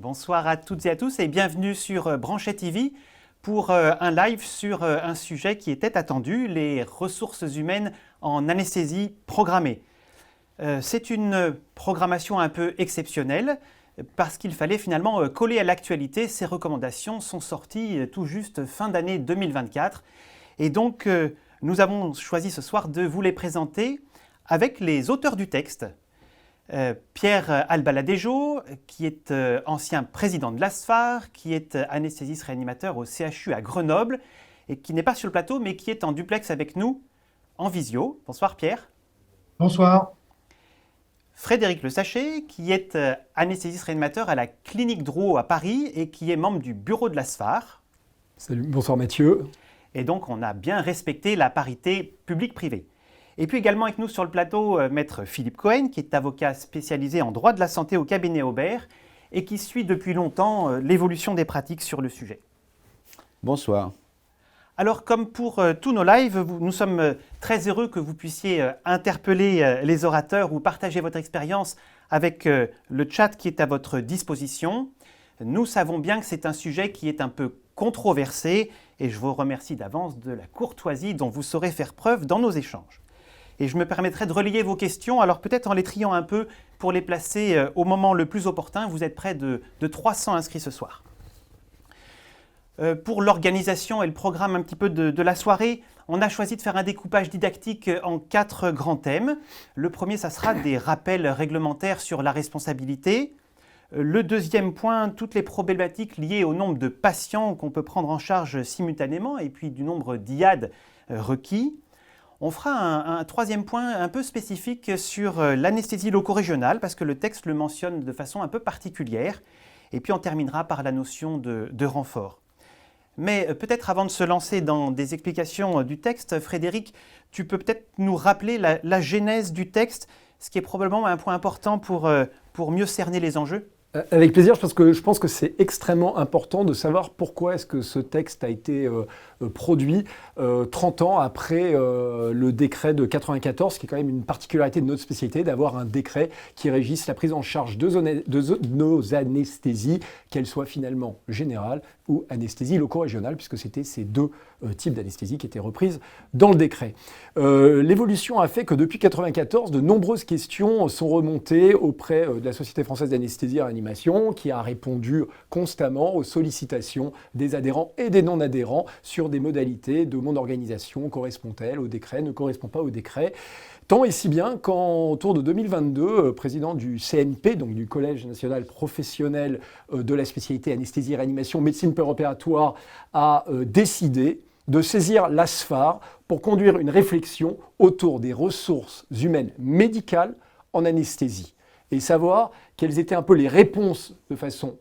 Bonsoir à toutes et à tous et bienvenue sur Branchet TV pour un live sur un sujet qui était attendu, les ressources humaines en anesthésie programmée. C'est une programmation un peu exceptionnelle parce qu'il fallait finalement coller à l'actualité. Ces recommandations sont sorties tout juste fin d'année 2024 et donc nous avons choisi ce soir de vous les présenter avec les auteurs du texte. Pierre Albaladejo, qui est ancien président de l'ASFAR, qui est anesthésiste réanimateur au CHU à Grenoble et qui n'est pas sur le plateau mais qui est en duplex avec nous en visio. Bonsoir Pierre. Bonsoir. Frédéric Le Sachet, qui est anesthésiste réanimateur à la clinique Drouot à Paris et qui est membre du bureau de l'ASFAR. Salut, bonsoir Mathieu. Et donc on a bien respecté la parité public-privé. Et puis également avec nous sur le plateau, maître Philippe Cohen, qui est avocat spécialisé en droit de la santé au cabinet Aubert et qui suit depuis longtemps l'évolution des pratiques sur le sujet. Bonsoir. Alors comme pour tous nos lives, nous sommes très heureux que vous puissiez interpeller les orateurs ou partager votre expérience avec le chat qui est à votre disposition. Nous savons bien que c'est un sujet qui est un peu controversé et je vous remercie d'avance de la courtoisie dont vous saurez faire preuve dans nos échanges. Et je me permettrai de relayer vos questions, alors peut-être en les triant un peu pour les placer au moment le plus opportun. Vous êtes près de 300 inscrits ce soir. Pour l'organisation et le programme un petit peu de la soirée, on a choisi de faire un découpage didactique en 4 grands thèmes. Le premier, ça sera des rappels réglementaires sur la responsabilité. Le deuxième point, toutes les problématiques liées au nombre de patients qu'on peut prendre en charge simultanément et puis du nombre d'IAD requis. On fera un troisième point un peu spécifique sur l'anesthésie loco-régionale parce que le texte le mentionne de façon un peu particulière. Et puis on terminera par la notion de renfort. Mais peut-être avant de se lancer dans des explications du texte, Frédéric, tu peux peut-être nous rappeler la genèse du texte, ce qui est probablement un point important pour mieux cerner les enjeux. Avec plaisir, parce que je pense que c'est extrêmement important de savoir pourquoi est-ce que ce texte a été produit 30 ans après le décret de 94, qui est quand même une particularité de notre spécialité, d'avoir un décret qui régisse la prise en charge de nos anesthésies, qu'elles soient finalement générales ou anesthésie loco-régionale, puisque c'était ces deux types d'anesthésie qui étaient reprises dans le décret. L'évolution a fait que depuis 94, de nombreuses questions sont remontées auprès de la Société française d'anesthésie et réanimation, qui a répondu constamment aux sollicitations des adhérents et des non-adhérents sur des modalités de mon organisation correspond-elle au décret, ne correspond pas au décret. Tant et si bien qu'en autour de 2022, président du CNP, donc du Collège national professionnel de la spécialité anesthésie et réanimation, médecine préopératoire, a décidé de saisir l'ASFAR pour conduire une réflexion autour des ressources humaines médicales en anesthésie et savoir quelles étaient un peu les réponses de façon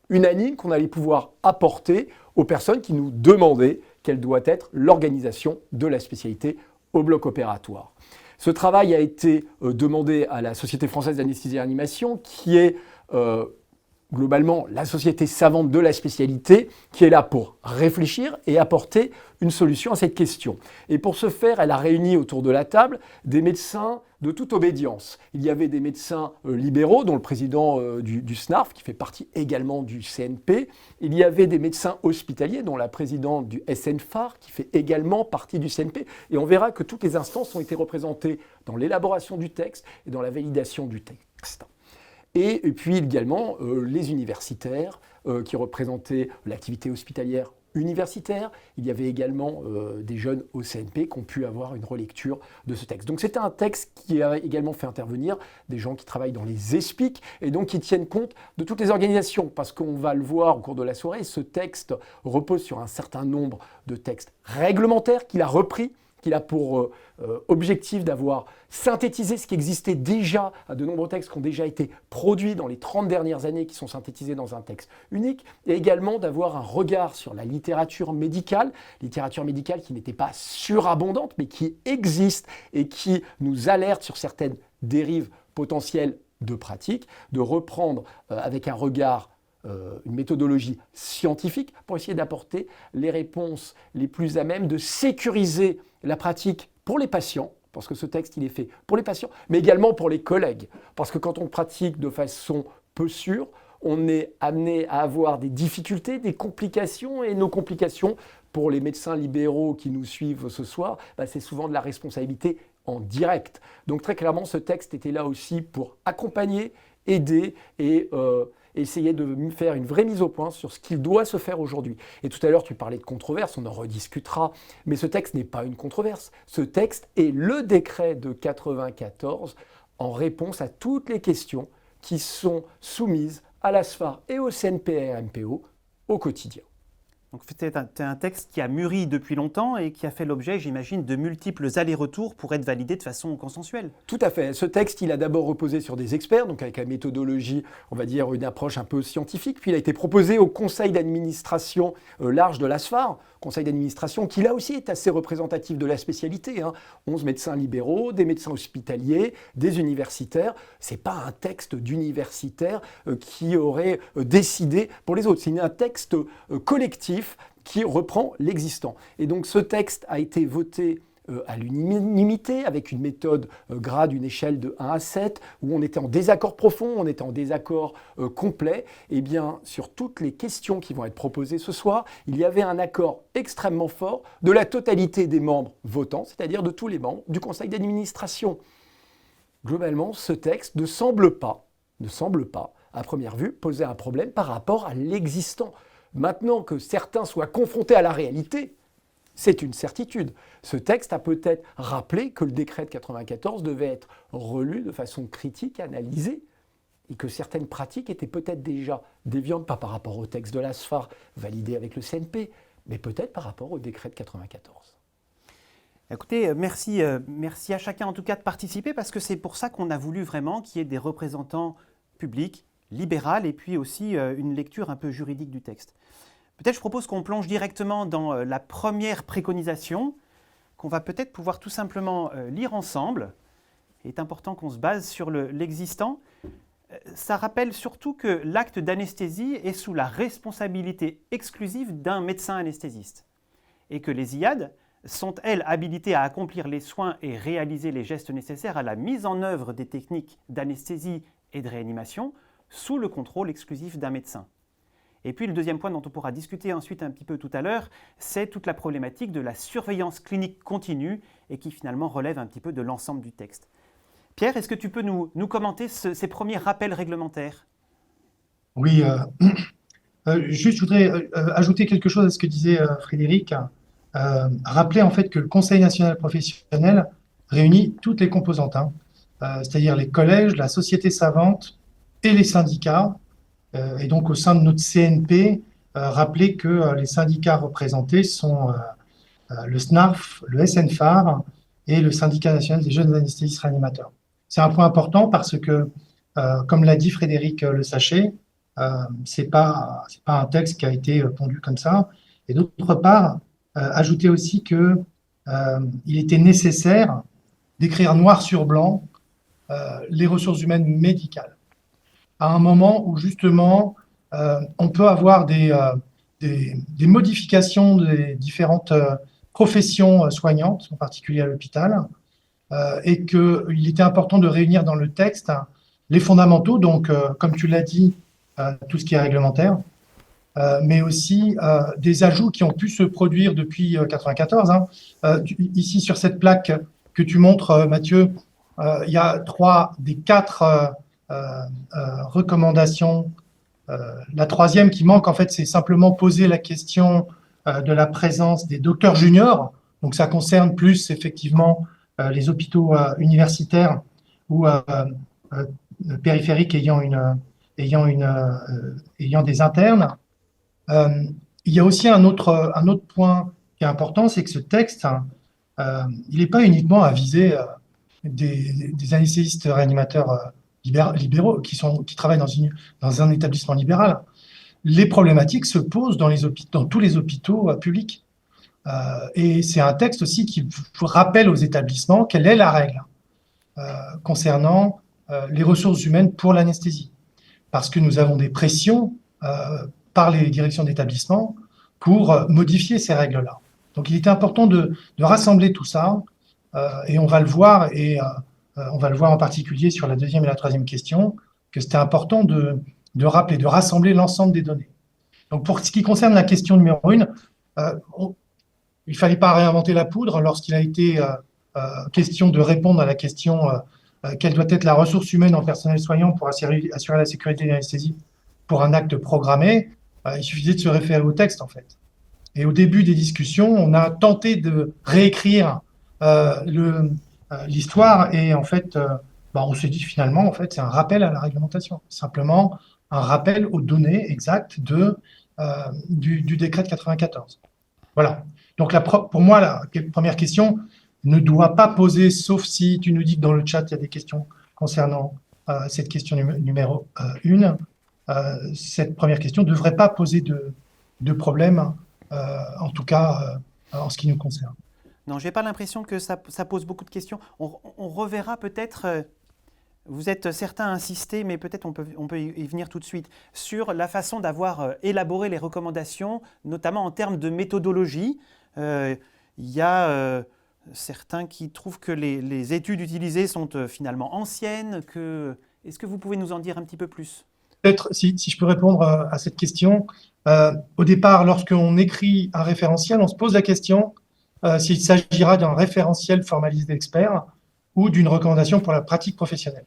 unanime qu'on allait pouvoir apporter aux personnes qui nous demandaient quelle doit être l'organisation de la spécialité au bloc opératoire. Ce travail a été demandé à la Société française d'anesthésie et réanimation, qui est globalement la société savante de la spécialité, qui est là pour réfléchir et apporter une solution à cette question. Et pour ce faire, elle a réuni autour de la table des médecins de toute obédience. Il y avait des médecins libéraux, dont le président du SNARF, qui fait partie également du CNP. Il y avait des médecins hospitaliers, dont la présidente du SNFAR, qui fait également partie du CNP. Et on verra que toutes les instances ont été représentées dans l'élaboration du texte et dans la validation du texte. Et puis également les universitaires qui représentaient l'activité hospitalière universitaire. Il y avait également des jeunes au CNP qui ont pu avoir une relecture de ce texte. Donc c'était un texte qui a également fait intervenir des gens qui travaillent dans les ESPIC et donc qui tiennent compte de toutes les organisations, parce qu'on va le voir au cours de la soirée, ce texte repose sur un certain nombre de textes réglementaires qu'il a repris, qu'il a pour objectif d'avoir synthétisé ce qui existait déjà, de nombreux textes qui ont déjà été produits dans les 30 dernières années, qui sont synthétisés dans un texte unique, et également d'avoir un regard sur la littérature médicale qui n'était pas surabondante, mais qui existe et qui nous alerte sur certaines dérives potentielles de pratique, de reprendre avec un regard une méthodologie scientifique pour essayer d'apporter les réponses les plus à même de sécuriser la pratique pour les patients, parce que ce texte il est fait pour les patients, mais également pour les collègues. Parce que quand on pratique de façon peu sûre, on est amené à avoir des difficultés, des complications, et nos complications, pour les médecins libéraux qui nous suivent ce soir, c'est souvent de la responsabilité en direct. Donc très clairement, ce texte était là aussi pour accompagner, aider et essayer de faire une vraie mise au point sur ce qu'il doit se faire aujourd'hui. Et tout à l'heure, tu parlais de controverse, on en rediscutera, mais ce texte n'est pas une controverse. Ce texte est le décret de 94 en réponse à toutes les questions qui sont soumises à l'ASFAR et au CNPR-MPO au quotidien. Donc c'est un texte qui a mûri depuis longtemps et qui a fait l'objet, j'imagine, de multiples allers-retours pour être validé de façon consensuelle. Tout à fait. Ce texte, il a d'abord reposé sur des experts, donc avec la méthodologie, on va dire une approche un peu scientifique, puis il a été proposé au conseil d'administration large de l'ASFAR, conseil d'administration qui là aussi est assez représentatif de la spécialité, 11 médecins libéraux, des médecins hospitaliers, des universitaires. Ce n'est pas un texte d'universitaires qui aurait décidé pour les autres, c'est un texte collectif qui reprend l'existant. Et donc ce texte a été voté à l'unanimité, avec une méthode gras d'une échelle de 1 à 7, où on était en désaccord profond, on était en désaccord complet. Et bien, sur toutes les questions qui vont être proposées ce soir, il y avait un accord extrêmement fort de la totalité des membres votants, c'est-à-dire de tous les membres du conseil d'administration. Globalement, ce texte ne semble pas, à première vue, poser un problème par rapport à l'existant. Maintenant que certains soient confrontés à la réalité, c'est une certitude. Ce texte a peut-être rappelé que le décret de 94 devait être relu de façon critique, analysé, et que certaines pratiques étaient peut-être déjà déviantes, pas par rapport au texte de l'ASFAR validé avec le CNP, mais peut-être par rapport au décret de 94. Écoutez, merci à chacun en tout cas de participer, parce que c'est pour ça qu'on a voulu vraiment qu'il y ait des représentants publics, libéraux, et puis aussi une lecture un peu juridique du texte. Peut-être je propose qu'on plonge directement dans la première préconisation, qu'on va peut-être pouvoir tout simplement lire ensemble. Il est important qu'on se base sur l'existant. Ça rappelle surtout que l'acte d'anesthésie est sous la responsabilité exclusive d'un médecin anesthésiste et que les IAD sont, elles, habilitées à accomplir les soins et réaliser les gestes nécessaires à la mise en œuvre des techniques d'anesthésie et de réanimation sous le contrôle exclusif d'un médecin. Et puis le deuxième point dont on pourra discuter ensuite un petit peu tout à l'heure, c'est toute la problématique de la surveillance clinique continue et qui finalement relève un petit peu de l'ensemble du texte. Pierre, est-ce que tu peux nous commenter ces premiers rappels réglementaires ? Oui, juste je voudrais ajouter quelque chose à ce que disait Frédéric. Rappeler en fait que le Conseil national professionnel réunit toutes les composantes, c'est-à-dire les collèges, la société savante et les syndicats. Et donc, au sein de notre CNP, rappeler que les syndicats représentés sont le SNARF, le SNFAR et le Syndicat national des jeunes anesthésistes réanimateurs. C'est un point important parce que, comme l'a dit Frédéric Le Sachet, c'est pas un texte qui a été pondu comme ça. Et d'autre part, ajouter aussi que il était nécessaire d'écrire noir sur blanc les ressources humaines médicales, à un moment où justement on peut avoir des modifications des différentes professions soignantes, en particulier à l'hôpital, et qu'il était important de réunir dans le texte les fondamentaux, donc comme tu l'as dit, tout ce qui est réglementaire, mais aussi des ajouts qui ont pu se produire depuis 1994. Ici, sur cette plaque que tu montres, Mathieu, il y a 3 des 4 recommandations. La troisième qui manque, en fait, c'est simplement poser la question de la présence des docteurs juniors. Donc, ça concerne plus, effectivement, les hôpitaux universitaires ou périphériques ayant des internes. Il y a aussi un autre point qui est important, c'est que ce texte, il n'est pas uniquement à viser des anesthésistes réanimateurs libéraux qui travaillent dans un établissement libéral. Les problématiques se posent dans tous les hôpitaux publics. Et c'est un texte aussi qui rappelle aux établissements quelle est la règle concernant les ressources humaines pour l'anesthésie. Parce que nous avons des pressions par les directions d'établissement pour modifier ces règles-là. Donc il était important de rassembler tout ça, et on va le voir, on va le voir en particulier sur la deuxième et la troisième question, que c'était important de de rappeler, de rassembler l'ensemble des données. Donc, pour ce qui concerne la question numéro 1, il ne fallait pas réinventer la poudre lorsqu'il a été question de répondre à la question quelle doit être la ressource humaine en personnel soignant pour assurer la sécurité de l'anesthésie pour un acte programmé. Il suffisait de se référer au texte, en fait. Et au début des discussions, on a tenté de réécrire l'histoire et en fait, on s'est dit finalement, en fait, c'est un rappel à la réglementation. Simplement un rappel aux données exactes du décret de 94. Voilà. Donc, pour moi, la première question ne doit pas poser, sauf si tu nous dis que dans le chat, il y a des questions concernant cette question numéro 1. Cette première question ne devrait pas poser de problème, en tout cas en ce qui nous concerne. Non, je n'ai pas l'impression que ça pose beaucoup de questions. On reverra peut-être, vous êtes certains à insister, mais peut-être on peut y venir tout de suite, sur la façon d'avoir élaboré les recommandations, notamment en termes de méthodologie. Il y a certains qui trouvent que les études utilisées sont finalement anciennes. Est-ce que vous pouvez nous en dire un petit peu plus ? Peut-être, si je peux répondre à cette question. Au départ, lorsqu'on écrit un référentiel, on se pose la question s'il s'agira d'un référentiel formalisé d'experts ou d'une recommandation pour la pratique professionnelle.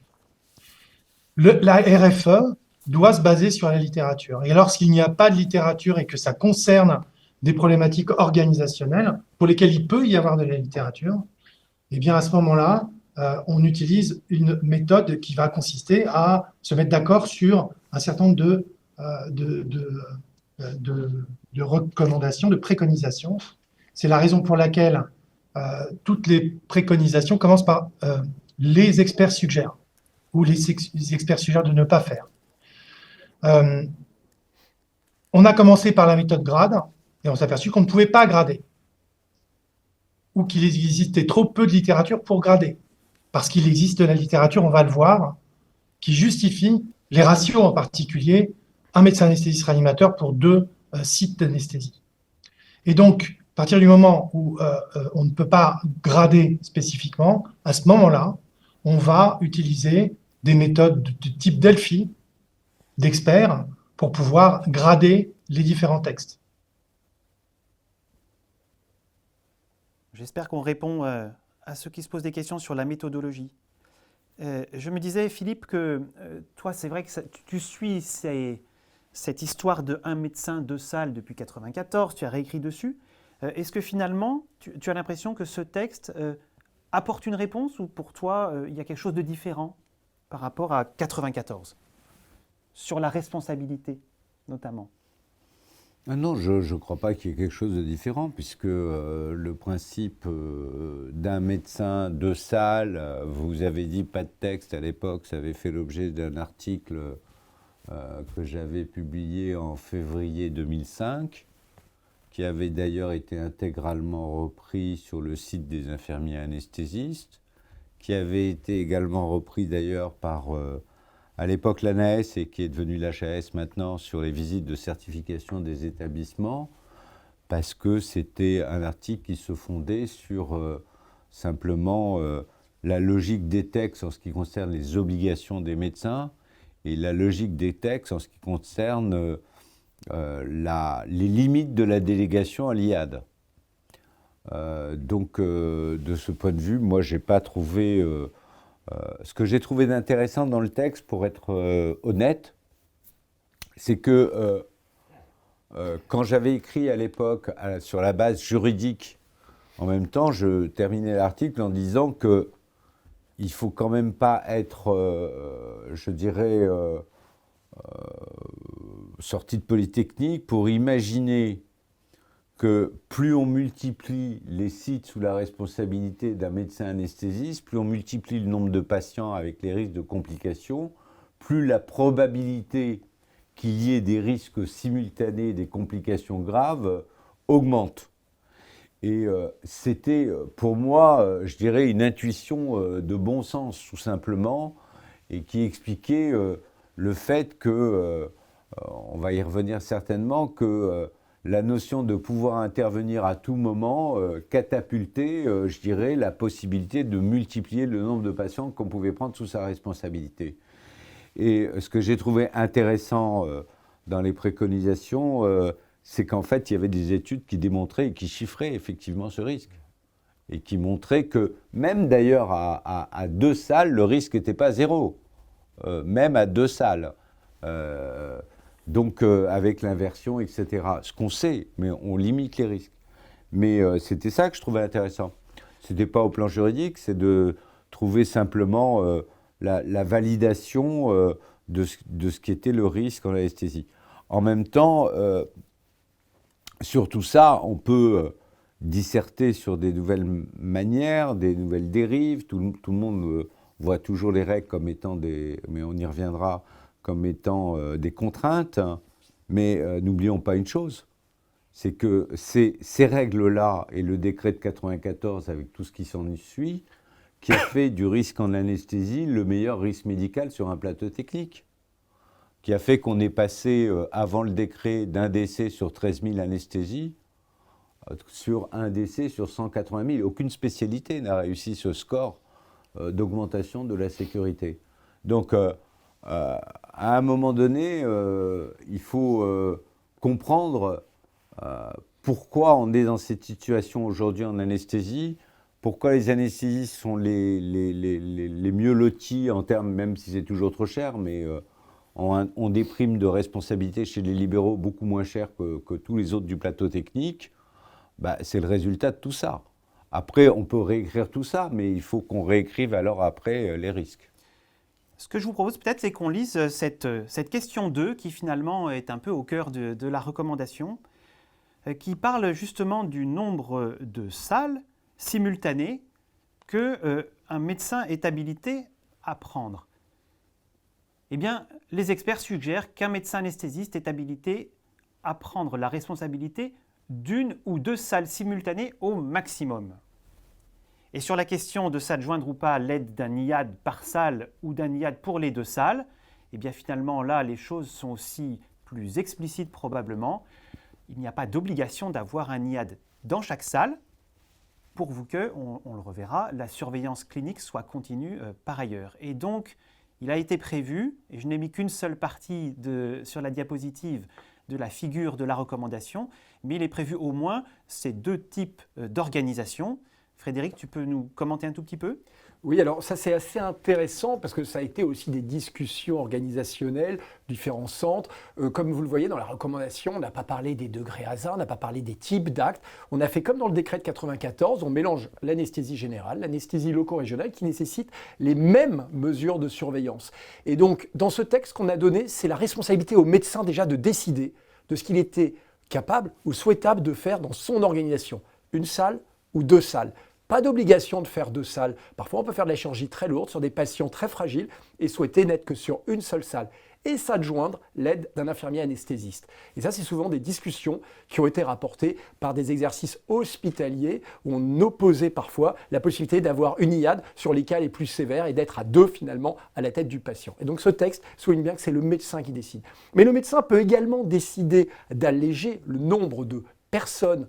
La RFE doit se baser sur la littérature. Et lorsqu'il n'y a pas de littérature et que ça concerne des problématiques organisationnelles pour lesquelles il peut y avoir de la littérature, eh bien à ce moment-là, on utilise une méthode qui va consister à se mettre d'accord sur un certain nombre de recommandations, de préconisations. C'est la raison pour laquelle toutes les préconisations commencent par les experts suggèrent ou les experts suggèrent de ne pas faire. On a commencé par la méthode grade et on s'est aperçu qu'on ne pouvait pas grader ou qu'il existait trop peu de littérature pour grader. Parce qu'il existe de la littérature, on va le voir, qui justifie les ratios en particulier, un médecin anesthésiste réanimateur pour 2 sites d'anesthésie. Et donc, à partir du moment où on ne peut pas grader spécifiquement, à ce moment-là, on va utiliser des méthodes de type Delphi, d'experts, pour pouvoir grader les différents textes. J'espère qu'on répond à ceux qui se posent des questions sur la méthodologie. Je me disais, Philippe, que toi, c'est vrai que tu suis cette histoire de un médecin, 2 salles depuis 1994, tu as réécrit dessus. Est-ce que finalement, tu as l'impression que ce texte apporte une réponse ou pour toi, il y a quelque chose de différent par rapport à 1994 sur la responsabilité, notamment? Non, je ne crois pas qu'il y ait quelque chose de différent, puisque le principe d'un médecin, 2 salles, vous avez dit pas de texte à l'époque, ça avait fait l'objet d'un article que j'avais publié en février 2005, qui avait d'ailleurs été intégralement repris sur le site des infirmiers anesthésistes, qui avait été également repris d'ailleurs par... à l'époque l'ANAS et qui est devenu l'HAS maintenant sur les visites de certification des établissements, parce que c'était un article qui se fondait sur simplement la logique des textes en ce qui concerne les obligations des médecins et la logique des textes en ce qui concerne les limites de la délégation à l'IAD. Donc de ce point de vue, moi j'ai pas trouvé... ce que j'ai trouvé d'intéressant dans le texte, pour être honnête, c'est que quand j'avais écrit à l'époque sur la base juridique, en même temps, je terminais l'article en disant que il faut quand même pas être, je dirais, sorti de Polytechnique pour imaginer que plus on multiplie les sites sous la responsabilité d'un médecin anesthésiste, plus on multiplie le nombre de patients avec les risques de complications, plus la probabilité qu'il y ait des risques simultanés, des complications graves, augmente. Et c'était pour moi, je dirais, une intuition de bon sens, tout simplement, et qui expliquait le fait que, on va y revenir certainement, que la notion de pouvoir intervenir à tout moment catapultait, je dirais, la possibilité de multiplier le nombre de patients qu'on pouvait prendre sous sa responsabilité. Et ce que j'ai trouvé intéressant dans les préconisations, c'est qu'en fait, il y avait des études qui démontraient et qui chiffraient effectivement ce risque. Et qui montraient que même d'ailleurs à 2 salles, le risque n'était pas 0. Même à 2 salles. Donc avec l'inversion, etc. Ce qu'on sait, mais on limite les risques. Mais c'était ça que je trouvais intéressant. Ce n'était pas au plan juridique, c'est de trouver simplement la validation de ce qui était le risque en anesthésie. En même temps, sur tout ça, on peut disserter sur des nouvelles manières, des nouvelles dérives. Tout le monde voit toujours les règles comme étant mais on y reviendra, comme étant des contraintes. Mais n'oublions pas une chose, c'est que ces règles-là et le décret de 94 avec tout ce qui s'en suit, qui a fait du risque en anesthésie le meilleur risque médical sur un plateau technique, qui a fait qu'on est passé, avant le décret, d'un décès sur 13 000 anesthésies, sur un décès sur 180 000. Aucune spécialité n'a réussi ce score d'augmentation de la sécurité. Donc, à un moment donné, il faut comprendre pourquoi on est dans cette situation aujourd'hui en anesthésie, pourquoi les anesthésistes sont les mieux lotis en termes, même si c'est toujours trop cher, mais ont des primes de responsabilité chez les libéraux beaucoup moins chères que tous les autres du plateau technique. C'est le résultat de tout ça. Après, on peut réécrire tout ça, mais il faut qu'on réécrive alors après les risques. Ce que je vous propose peut-être, c'est qu'on lise cette question 2, qui finalement est un peu au cœur de la recommandation, qui parle justement du nombre de salles simultanées qu'un médecin est habilité à prendre. Eh bien, les experts suggèrent qu'un médecin anesthésiste est habilité à prendre la responsabilité d'1 ou 2 salles simultanées au maximum. Et sur la question de s'adjoindre ou pas à l'aide d'un IAD par salle ou d'un IAD pour les 2 salles, eh bien finalement là, les choses sont aussi plus explicites probablement. Il n'y a pas d'obligation d'avoir un IAD dans chaque salle, pourvu que, on le reverra, la surveillance clinique soit continue par ailleurs. Et donc, il a été prévu, et je n'ai mis qu'une seule partie sur la diapositive de la figure de la recommandation, mais il est prévu au moins ces 2 types d'organisation. Frédéric, tu peux nous commenter un tout petit peu ? Oui, alors ça c'est assez intéressant parce que ça a été aussi des discussions organisationnelles, différents centres. Comme vous le voyez dans la recommandation, on n'a pas parlé des degrés hasard, on n'a pas parlé des types d'actes. On a fait comme dans le décret de 94, on mélange l'anesthésie générale, l'anesthésie loco-régionale qui nécessite les mêmes mesures de surveillance. Et donc dans ce texte qu'on a donné, c'est la responsabilité au médecin déjà de décider de ce qu'il était capable ou souhaitable de faire dans son organisation. Une salle ou 2 salles. Pas d'obligation de faire 2 salles. Parfois, on peut faire de la chirurgie très lourde sur des patients très fragiles et souhaiter n'être que sur une seule salle. Et s'adjoindre l'aide d'un infirmier anesthésiste. Et ça, c'est souvent des discussions qui ont été rapportées par des exercices hospitaliers où on opposait parfois la possibilité d'avoir une IAD sur les cas les plus sévères et d'être à 2 finalement à la tête du patient. Et donc ce texte souligne bien que c'est le médecin qui décide. Mais le médecin peut également décider d'alléger le nombre de personnes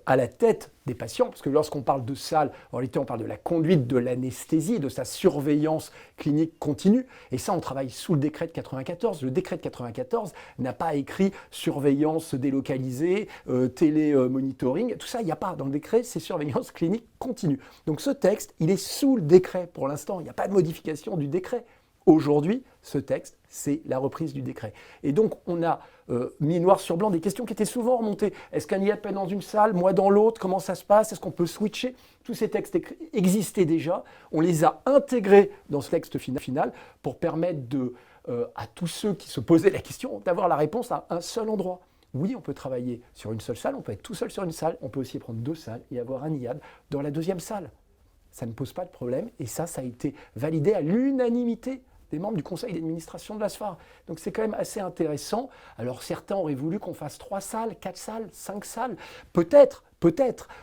à la tête des patients, parce que lorsqu'on parle de salle, en réalité on parle de la conduite de l'anesthésie, de sa surveillance clinique continue, et ça on travaille sous le décret de 94. Le décret de 94 n'a pas écrit surveillance délocalisée, télémonitoring, tout ça il n'y a pas dans le décret, c'est surveillance clinique continue. Donc ce texte, il est sous le décret pour l'instant, il n'y a pas de modification du décret. Aujourd'hui, ce texte, c'est la reprise du décret. Et donc, on a mis noir sur blanc des questions qui étaient souvent remontées. Est-ce qu'un IAD peut être dans une salle, moi dans l'autre? Comment ça se passe? Est-ce qu'on peut switcher? Tous ces textes existaient déjà. On les a intégrés dans ce texte final pour permettre à tous ceux qui se posaient la question d'avoir la réponse à un seul endroit. Oui, on peut travailler sur une seule salle, on peut être tout seul sur une salle, on peut aussi prendre 2 salles et avoir un IAD dans la 2e salle. Ça ne pose pas de problème et ça a été validé à l'unanimité des membres du conseil d'administration de l'ASFAR. Donc c'est quand même assez intéressant. Alors certains auraient voulu qu'on fasse 3 salles, 4 salles, 5 salles. Peut-être.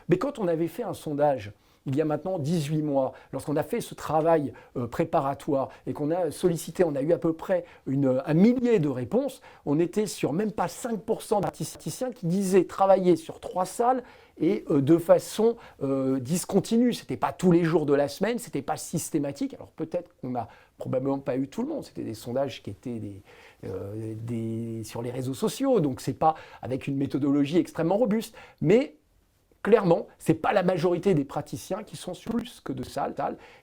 Mais quand on avait fait un sondage il y a maintenant 18 mois, lorsqu'on a fait ce travail préparatoire et qu'on a sollicité, on a eu à peu près un millier de réponses, on était sur même pas 5% de praticiens qui disaient travailler sur 3 salles et de façon discontinue. Ce n'était pas tous les jours de la semaine, ce n'était pas systématique. Alors peut-être qu'on n'a probablement pas eu tout le monde, c'était des sondages qui étaient sur les réseaux sociaux, donc ce n'est pas avec une méthodologie extrêmement robuste. Mais clairement, ce n'est pas la majorité des praticiens qui sont sur plus que 2 salles.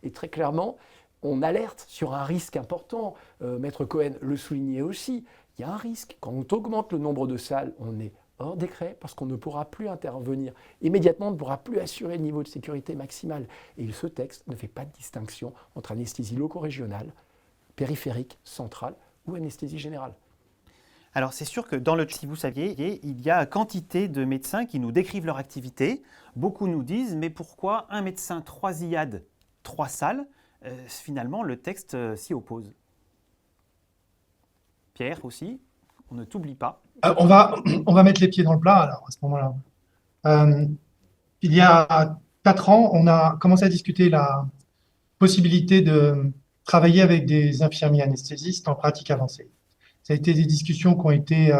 Et très clairement, on alerte sur un risque important. Maître Cohen le soulignait aussi. Il y a un risque. Quand on augmente le nombre de salles, on est hors décret parce qu'on ne pourra plus intervenir immédiatement, on ne pourra plus assurer le niveau de sécurité maximal. Et ce texte ne fait pas de distinction entre anesthésie loco-régionale, périphérique, centrale ou anesthésie générale. Alors c'est sûr que dans le chat, si vous saviez, il y a quantité de médecins qui nous décrivent leur activité. Beaucoup nous disent, mais pourquoi un médecin, 3 IAD, 3 salles finalement, le texte s'y oppose. Pierre aussi, on ne t'oublie pas. On va mettre les pieds dans le plat alors, à ce moment-là. Il y a 4 ans, on a commencé à discuter la possibilité de travailler avec des infirmiers anesthésistes en pratique avancée. Ça a été des discussions qui ont été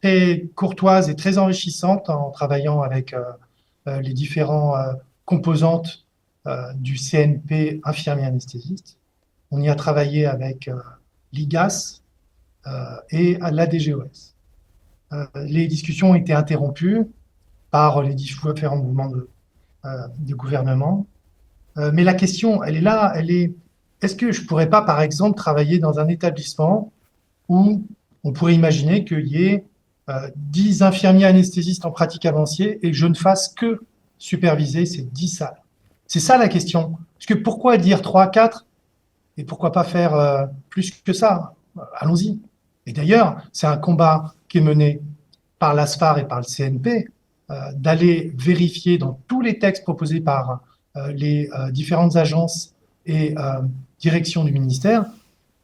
très courtoises et très enrichissantes en travaillant avec les différentes composantes du CNP infirmier anesthésiste. On y a travaillé avec l'IGAS et à l'ADGOS. Les discussions ont été interrompues par les différents mouvements de gouvernement. Mais la question, elle est là, est-ce que je ne pourrais pas, par exemple, travailler dans un établissement où on pourrait imaginer qu'il y ait 10 infirmiers anesthésistes en pratique avancée et que je ne fasse que superviser ces 10 salles? C'est ça la question. Parce que pourquoi dire 3, 4 et pourquoi pas faire plus que ça? Allons-y. Et d'ailleurs, c'est un combat qui est mené par l'ASFAR et par le CNP, d'aller vérifier dans tous les textes proposés par les différentes agences et directions du ministère,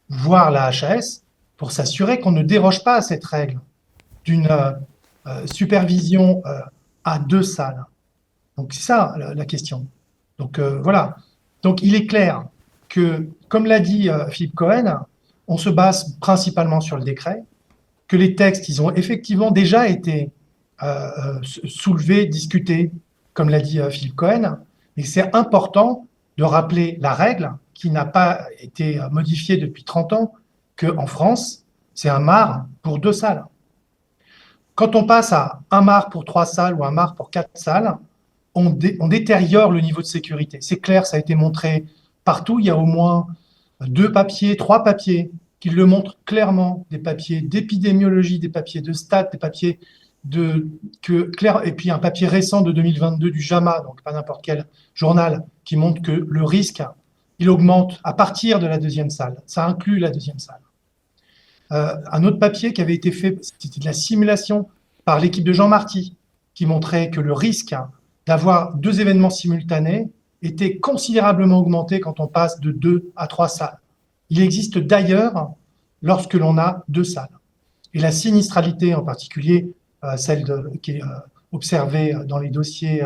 voire la HAS, pour s'assurer qu'on ne déroge pas à cette règle d'une supervision à 2 salles. Donc c'est ça la question. Donc voilà. Donc il est clair que, comme l'a dit Philippe Cohen, on se base principalement sur le décret, que les textes, ils ont effectivement déjà été soulevés, discutés, comme l'a dit Philippe Cohen, mais c'est important de rappeler la règle qui n'a pas été modifiée depuis 30 ans, qu'en France, c'est un MAR pour 2 salles. Quand on passe à un MAR pour 3 salles ou un MAR pour 4 salles, on détériore le niveau de sécurité. C'est clair, ça a été montré partout. Il y a au moins 2 papiers, 3 papiers qui le montrent clairement, des papiers d'épidémiologie, des papiers de stats, des papiers et puis un papier récent de 2022 du JAMA, donc pas n'importe quel journal, qui montre que le risque, il augmente à partir de la 2e salle. Ça inclut la 2e salle. Un autre papier qui avait été fait, c'était de la simulation par l'équipe de Jean Marty, qui montrait que le risque d'avoir 2 événements simultanés était considérablement augmenté quand on passe de 2 à 3 salles. Il existe d'ailleurs lorsque l'on a 2 salles. Et la sinistralité en particulier, celle qui est observée dans les dossiers,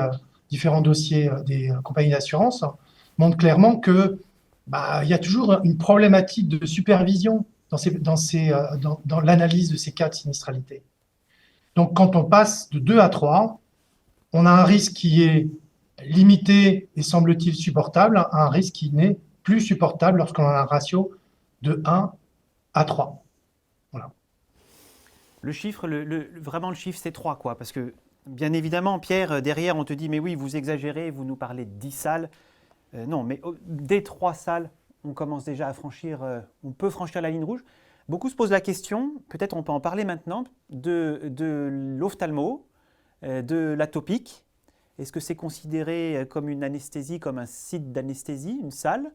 différents dossiers des compagnies d'assurance, montre clairement que il y a toujours une problématique de supervision dans l'analyse de ces cas de sinistralité. Donc quand on passe de 2 à 3, on a un risque qui est limité et semble-t-il supportable, à un risque qui n'est plus supportable lorsqu'on a un ratio de 1 à 3. Voilà. Le chiffre, vraiment le chiffre, c'est 3, quoi. Parce que, bien évidemment, Pierre, derrière, on te dit, mais oui, vous exagérez, vous nous parlez de 10 salles. Non, mais dès 3 salles, on commence déjà à franchir, on peut franchir la ligne rouge. Beaucoup se posent la question, peut-être on peut en parler maintenant, de l'ophtalmo, de l'atopique. Est-ce que c'est considéré comme une anesthésie, comme un site d'anesthésie, une salle?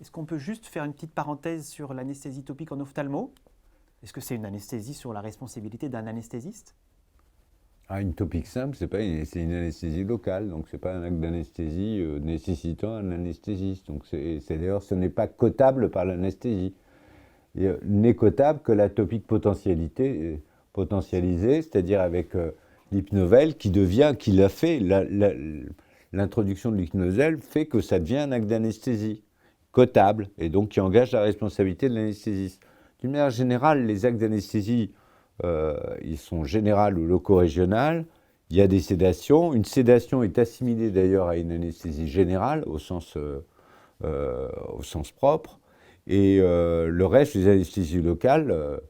Est-ce qu'on peut juste faire une petite parenthèse sur l'anesthésie topique en ophtalmo? Est-ce que c'est une anesthésie sur la responsabilité d'un anesthésiste? Une topique simple, c'est une anesthésie locale, donc c'est pas un acte d'anesthésie nécessitant un anesthésiste. Donc d'ailleurs, ce n'est pas cotable par l'anesthésie. N'est cotable que la topique potentialisée, c'est-à-dire avec l'hypnovel qui l'a fait. l'introduction de l'hypnosel fait que ça devient un acte d'anesthésie cotable et donc qui engage la responsabilité de l'anesthésiste. D'une manière générale, les actes d'anesthésie, ils sont générales ou locaux-régionales. Il y a des sédations. Une sédation est assimilée d'ailleurs à une anesthésie générale au sens propre. Et le reste, les anesthésies locales,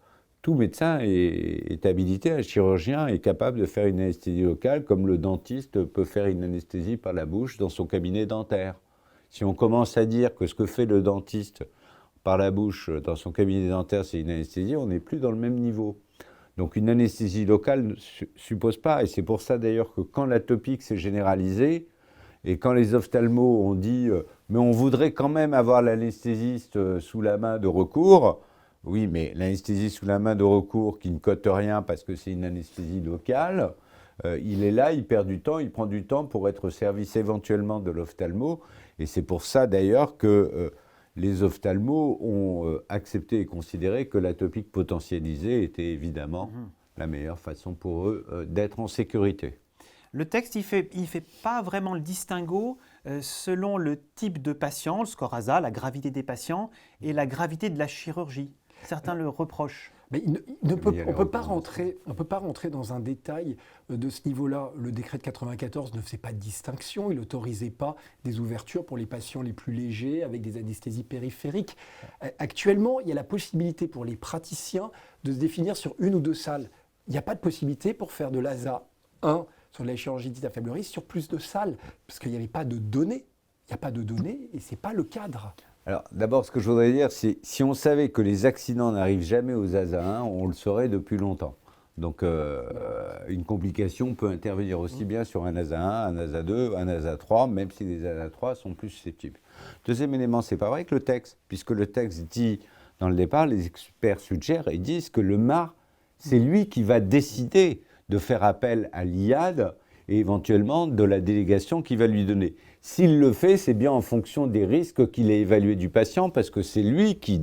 tout médecin est habilité, un chirurgien est capable de faire une anesthésie locale, comme le dentiste peut faire une anesthésie par la bouche dans son cabinet dentaire. Si on commence à dire que ce que fait le dentiste par la bouche dans son cabinet dentaire, c'est une anesthésie, on n'est plus dans le même niveau. Donc une anesthésie locale ne suppose pas, et c'est pour ça d'ailleurs que quand l'atopique s'est généralisée, et quand les ophtalmos ont dit mais on voudrait quand même avoir l'anesthésiste sous la main de recours, oui, mais l'anesthésie sous la main de recours qui ne cote rien parce que c'est une anesthésie locale, il est là, il perd du temps, il prend du temps pour être au service éventuellement de l'ophtalmo, et c'est pour ça d'ailleurs que les ophtalmos ont accepté et considéré que l'atopique potentialisée était évidemment la meilleure façon pour eux d'être en sécurité. Le texte, il fait pas vraiment le distinguo selon le type de patient, le score ASA, la gravité des patients et la gravité de la chirurgie. Certains le reprochent. Mais on ne peut pas rentrer dans un détail de ce niveau-là. Le décret de 94 ne faisait pas de distinction, il n'autorisait pas des ouvertures pour les patients les plus légers avec des anesthésies périphériques. Actuellement, il y a la possibilité pour les praticiens de se définir sur une ou deux salles. Il n'y a pas de possibilité pour faire de l'ASA 1 sur la chirurgie dite à faible risque sur plus de salles, parce qu'il n'y avait pas de données. Il n'y a pas de données et ce n'est pas le cadre. Alors, d'abord, ce que je voudrais dire, c'est si on savait que les accidents n'arrivent jamais aux ASA 1, on le saurait depuis longtemps. Donc, une complication peut intervenir aussi bien sur un ASA 1, un ASA 2, un ASA 3, même si les ASA 3 sont plus susceptibles. Deuxième élément, c'est pas vrai que le texte, puisque le texte dit, dans le départ, les experts suggèrent et disent que le MAR, c'est lui qui va décider de faire appel à l'IAD et éventuellement de la délégation qu'il va lui donner. S'il le fait, c'est bien en fonction des risques qu'il a évalués du patient, parce que c'est lui qui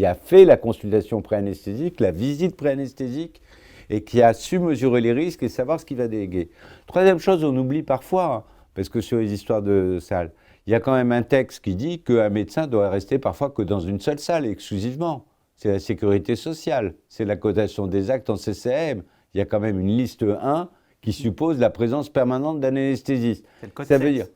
a fait la consultation pré-anesthésique, la visite pré-anesthésique, et qui a su mesurer les risques et savoir ce qu'il va déléguer. Troisième chose, on oublie parfois, parce que sur les histoires de salles, il y a quand même un texte qui dit qu'un médecin doit rester parfois que dans une seule salle, exclusivement. C'est la sécurité sociale, c'est la cotation des actes en CCM. Il y a quand même une liste 1 qui suppose la présence permanente d'un anesthésiste. C'est le code Ça 7. veut dire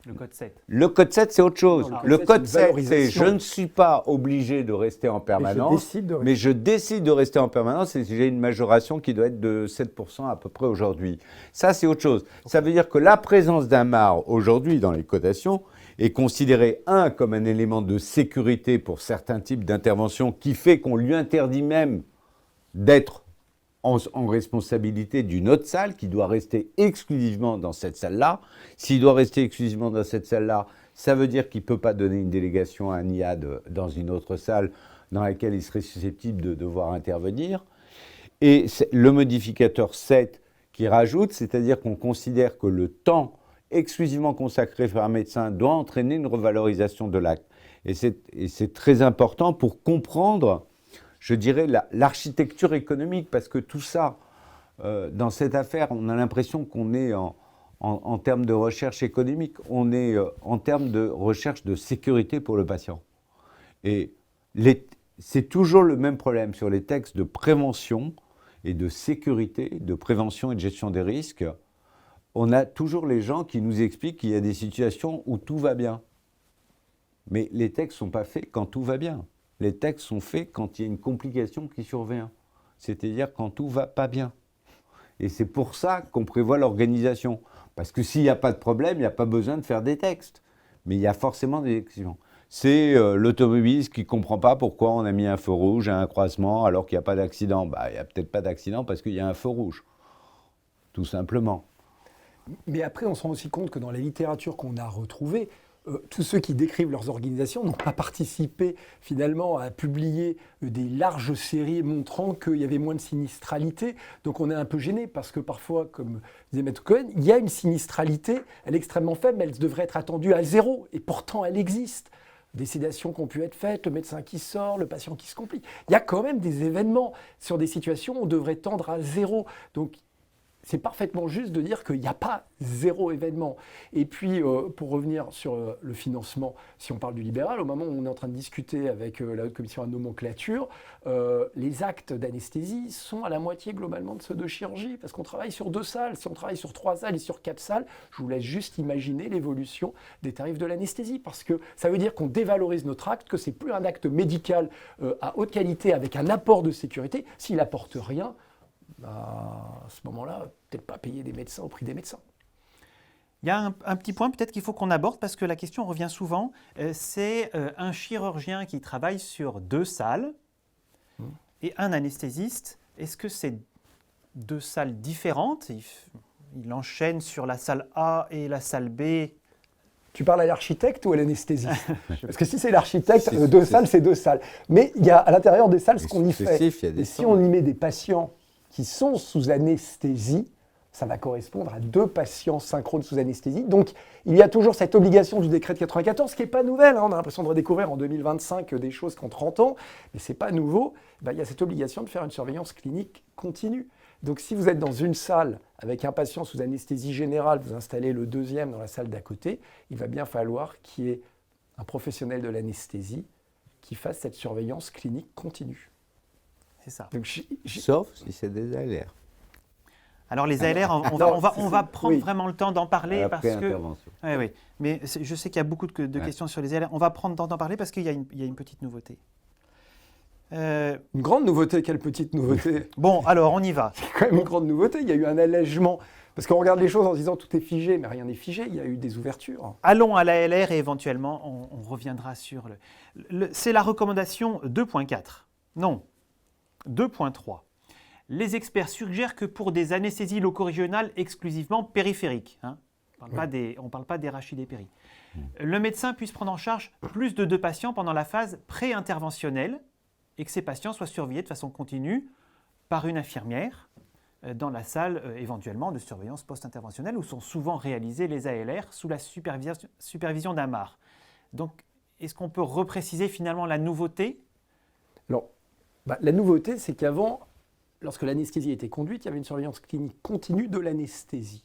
Le code 7. Le code 7, c'est autre chose. Non, le code c'est une 7, c'est je ne suis pas obligé de rester en permanence, mais je décide de rester en permanence et j'ai une majoration qui doit être de 7% à peu près aujourd'hui. Ça, c'est autre chose. Ça veut dire que la présence d'un MAR aujourd'hui dans les cotations est considérée, comme un élément de sécurité pour certains types d'interventions qui fait qu'on lui interdit même d'être en responsabilité d'une autre salle qui doit rester exclusivement dans cette salle-là. S'il doit rester exclusivement dans cette salle-là, ça veut dire qu'il ne peut pas donner une délégation à un IAD dans une autre salle dans laquelle il serait susceptible de devoir intervenir. Et le modificateur 7 qui rajoute, c'est-à-dire qu'on considère que le temps exclusivement consacré par un médecin doit entraîner une revalorisation de l'acte. Et c'est très important pour comprendre, je dirais, l'architecture économique, parce que tout ça, dans cette affaire, on a l'impression qu'on est en termes de recherche économique, on est en termes de recherche de sécurité pour le patient. Et c'est toujours le même problème sur les textes de prévention et de sécurité, de prévention et de gestion des risques. On a toujours les gens qui nous expliquent qu'il y a des situations où tout va bien. Mais les textes ne sont pas faits quand tout va bien. Les textes sont faits quand il y a une complication qui survient, c'est-à-dire quand tout ne va pas bien. Et c'est pour ça qu'on prévoit l'organisation. Parce que s'il n'y a pas de problème, il n'y a pas besoin de faire des textes. Mais il y a forcément des exceptions. C'est l'automobiliste qui ne comprend pas pourquoi on a mis un feu rouge à un croisement alors qu'il n'y a pas d'accident. Il n'y a peut-être pas d'accident parce qu'il y a un feu rouge, tout simplement. Mais après, on se rend aussi compte que dans la littérature qu'on a retrouvée, tous ceux qui décrivent leurs organisations n'ont pas participé finalement à publier des larges séries montrant qu'il y avait moins de sinistralité. Donc on est un peu gêné parce que parfois, comme disait Maître Cohen, il y a une sinistralité, elle est extrêmement faible, mais elle devrait être attendue à 0. Et pourtant, elle existe. Des sédations qui ont pu être faites, le médecin qui sort, le patient qui se complique. Il y a quand même des événements sur des situations où on devrait tendre à 0. Donc c'est parfaitement juste de dire qu'il n'y a pas zéro événement. Et puis, pour revenir sur le financement, si on parle du libéral, au moment où on est en train de discuter avec la Haute Commission à nomenclature, les actes d'anesthésie sont à la moitié globalement de ceux de chirurgie, parce qu'on travaille sur 2 salles. Si on travaille sur 3 salles et sur 4 salles, je vous laisse juste imaginer l'évolution des tarifs de l'anesthésie, parce que ça veut dire qu'on dévalorise notre acte, que c'est plus un acte médical à haute qualité avec un apport de sécurité. S'il n'apporte rien, à ce moment-là, peut-être pas payer des médecins au prix des médecins. Il y a un petit point peut-être qu'il faut qu'on aborde parce que la question revient souvent. C'est un chirurgien qui travaille sur 2 salles et un anesthésiste. Est-ce que c'est 2 salles différentes ? Il enchaîne sur la salle A et la salle B. Tu parles à l'architecte ou à l'anesthésiste ? Parce que si c'est l'architecte, 2 salles, c'est 2 salles. Mais il y a à l'intérieur des salles ce qu'on y fait. Et si on y met des patients qui sont sous anesthésie, ça va correspondre à 2 patients synchrones sous anesthésie. Donc, il y a toujours cette obligation du décret de 94, qui n'est pas nouvelle. On a l'impression de redécouvrir en 2025 des choses qui ont 30 ans, mais ce n'est pas nouveau. Il y a cette obligation de faire une surveillance clinique continue. Donc, si vous êtes dans une salle avec un patient sous anesthésie générale, vous installez le 2e dans la salle d'à côté, il va bien falloir qu'il y ait un professionnel de l'anesthésie qui fasse cette surveillance clinique continue. C'est ça. Donc, Sauf si c'est des ALR. Alors les ALR, on va prendre vraiment le temps d'en parler parce que... Oui. Mais je sais qu'il y a beaucoup de questions sur les ALR. On va prendre le temps d'en parler parce qu'il y a une petite nouveauté. Une grande nouveauté, quelle petite nouveauté ? Bon, alors on y va. C'est quand même une grande nouveauté, il y a eu un allègement. Parce qu'on regarde les choses en se disant tout est figé, mais rien n'est figé, il y a eu des ouvertures. Allons à l'ALR et éventuellement on reviendra sur c'est la recommandation 2.4. Non, 2.3. Les experts suggèrent que pour des anesthésies loco-régionales exclusivement périphériques, on ne parle pas des rachis des péris, le médecin puisse prendre en charge plus de 2 patients pendant la phase pré-interventionnelle et que ces patients soient surveillés de façon continue par une infirmière dans la salle éventuellement de surveillance post-interventionnelle où sont souvent réalisés les ALR sous la supervision d'un MAR. Donc, est-ce qu'on peut repréciser finalement la nouveauté ? Alors, la nouveauté, c'est qu'avant, lorsque l'anesthésie était conduite, il y avait une surveillance clinique continue de l'anesthésie.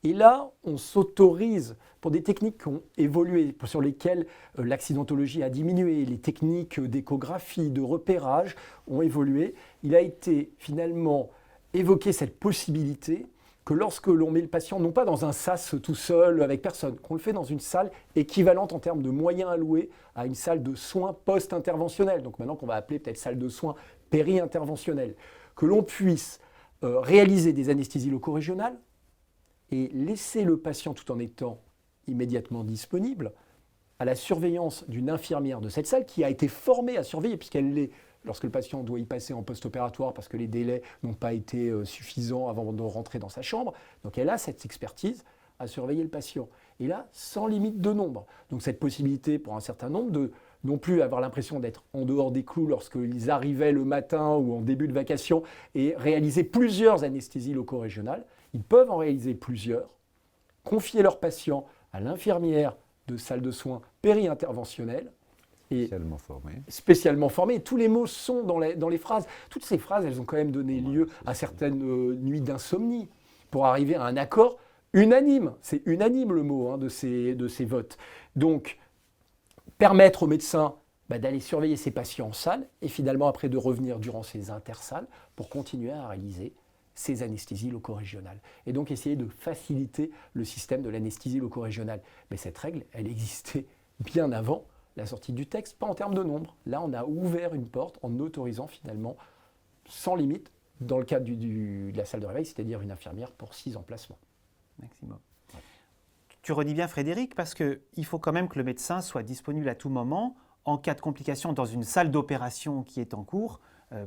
Et là, on s'autorise, pour des techniques qui ont évolué, sur lesquelles l'accidentologie a diminué, les techniques d'échographie, de repérage ont évolué, il a été finalement évoqué cette possibilité que lorsque l'on met le patient, non pas dans un sas tout seul, avec personne, qu'on le fait dans une salle équivalente en termes de moyens alloués à une salle de soins post-interventionnelle, donc maintenant qu'on va appeler peut-être salle de soins péri-interventionnelle, que l'on puisse réaliser des anesthésies loco-régionales et laisser le patient, tout en étant immédiatement disponible, à la surveillance d'une infirmière de cette salle qui a été formée à surveiller, puisqu'elle l'est lorsque le patient doit y passer en post-opératoire parce que les délais n'ont pas été suffisants avant de rentrer dans sa chambre. Donc elle a cette expertise à surveiller le patient. Et là, sans limite de nombre. Donc cette possibilité pour un certain nombre de non plus avoir l'impression d'être en dehors des clous lorsqu'ils arrivaient le matin ou en début de vacation et réaliser plusieurs anesthésies loco-régionales. Ils peuvent en réaliser plusieurs, confier leurs patients à l'infirmière de salle de soins péri-interventionnelle, spécialement formés. Et tous les mots sont dans les phrases. Toutes ces phrases, elles ont quand même donné lieu à certaines nuits d'insomnie pour arriver à un accord unanime. C'est unanime le mot de ces votes. Donc, permettre aux médecins d'aller surveiller ces patients en salle et finalement après de revenir durant ces intersalles pour continuer à réaliser ces anesthésies loco-régionales. Et donc essayer de faciliter le système de l'anesthésie loco-régionale. Mais cette règle, elle existait bien avant la sortie du texte, pas en termes de nombre. Là, on a ouvert une porte en autorisant finalement, sans limite, dans le cadre de la salle de réveil, c'est-à-dire une infirmière pour 6 emplacements. Maximum. Ouais. Tu redis bien, Frédéric, parce qu'il faut quand même que le médecin soit disponible à tout moment en cas de complication dans une salle d'opération qui est en cours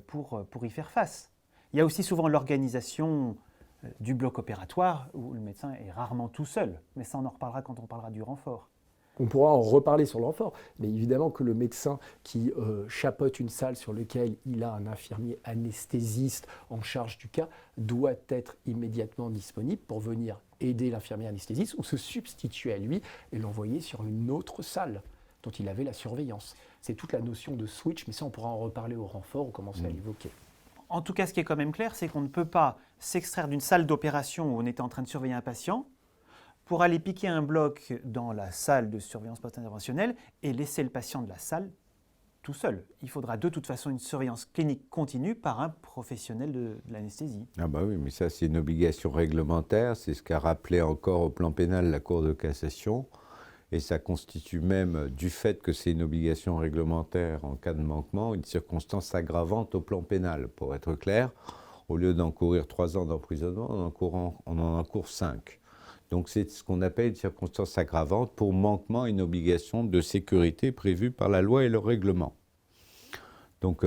pour y faire face. Il y a aussi souvent l'organisation du bloc opératoire où le médecin est rarement tout seul, mais ça on en reparlera quand on parlera du renfort. On pourra en reparler sur le renfort, mais évidemment que le médecin qui chapeaute une salle sur laquelle il a un infirmier anesthésiste en charge du cas doit être immédiatement disponible pour venir aider l'infirmier anesthésiste ou se substituer à lui et l'envoyer sur une autre salle dont il avait la surveillance. C'est toute la notion de switch, mais ça on pourra en reparler au renfort ou commencer à l'évoquer. En tout cas, ce qui est quand même clair, c'est qu'on ne peut pas s'extraire d'une salle d'opération où on était en train de surveiller un patient pour aller piquer un bloc dans la salle de surveillance post-interventionnelle et laisser le patient de la salle tout seul. Il faudra de toute façon une surveillance clinique continue par un professionnel de l'anesthésie. Ah bah oui, mais ça c'est une obligation réglementaire, c'est ce qu'a rappelé encore au plan pénal la Cour de cassation, et ça constitue même, du fait que c'est une obligation réglementaire en cas de manquement, une circonstance aggravante au plan pénal. Pour être clair, au lieu d'encourir 3 ans d'emprisonnement, on en encourt 5. Donc c'est ce qu'on appelle une circonstance aggravante pour manquement à une obligation de sécurité prévue par la loi et le règlement. Donc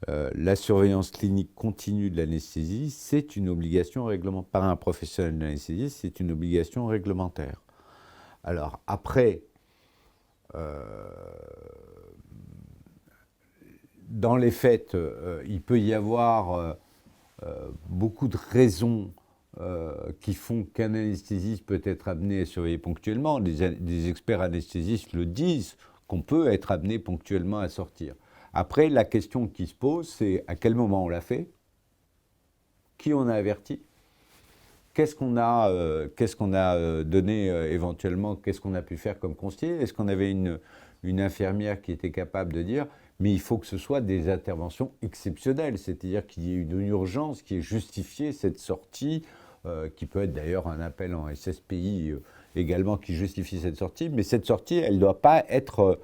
la surveillance clinique continue de l'anesthésie, c'est une obligation réglementaire. Par un professionnel de l'anesthésie, c'est une obligation réglementaire. Alors après, dans les faits, il peut y avoir beaucoup de raisons qui font qu'un anesthésiste peut être amené à surveiller ponctuellement. Des experts anesthésistes le disent, qu'on peut être amené ponctuellement à sortir. Après, la question qui se pose, c'est à quel moment on l'a fait, qui on a averti, qu'est-ce qu'on a donné éventuellement, qu'est-ce qu'on a pu faire comme conseiller, est-ce qu'on avait une infirmière qui était capable de dire, mais il faut que ce soit des interventions exceptionnelles, c'est-à-dire qu'il y ait une urgence qui ait justifié cette sortie, qui peut être d'ailleurs un appel en SSPI également qui justifie cette sortie, mais cette sortie, elle ne doit pas être...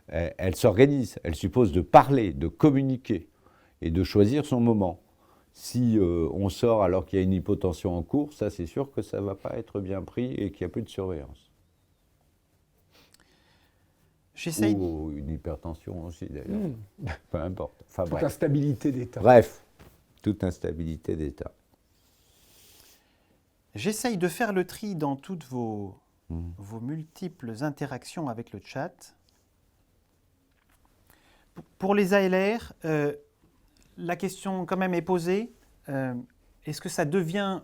elle s'organise, elle suppose de parler, de communiquer et de choisir son moment. Si on sort alors qu'il y a une hypotension en cours, ça c'est sûr que ça ne va pas être bien pris et qu'il y a peu de surveillance. J'essaye. Ou une hypertension aussi d'ailleurs, peu importe. Enfin, Toute bref. instabilité d'état. Bref, toute instabilité d'état. J'essaye de faire le tri dans toutes vos multiples interactions avec le chat. Pour les ALR, la question quand même est posée. Est-ce que ça devient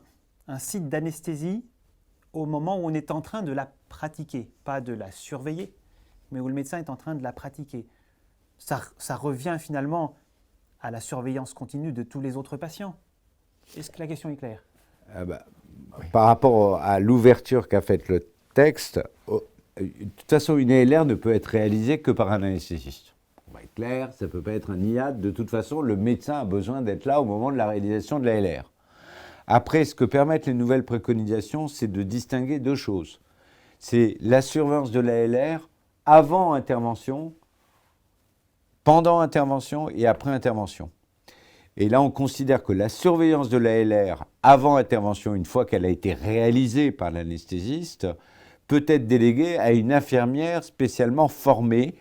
un site d'anesthésie au moment où on est en train de la pratiquer, pas de la surveiller, mais où le médecin est en train de la pratiquer? Ça revient finalement à la surveillance continue de tous les autres patients. Est-ce que la question est claire? Par rapport à l'ouverture qu'a faite le texte, de toute façon, une ALR ne peut être réalisée que par un anesthésiste. On va être clair, ça ne peut pas être un IAD. De toute façon, le médecin a besoin d'être là au moment de la réalisation de l'ALR. Après, ce que permettent les nouvelles préconisations, c'est de distinguer 2 choses. C'est la surveillance de l'ALR avant intervention, pendant intervention et après intervention. Et là, on considère que la surveillance de l'ALR avant intervention, une fois qu'elle a été réalisée par l'anesthésiste, peut être déléguée à une infirmière spécialement formée,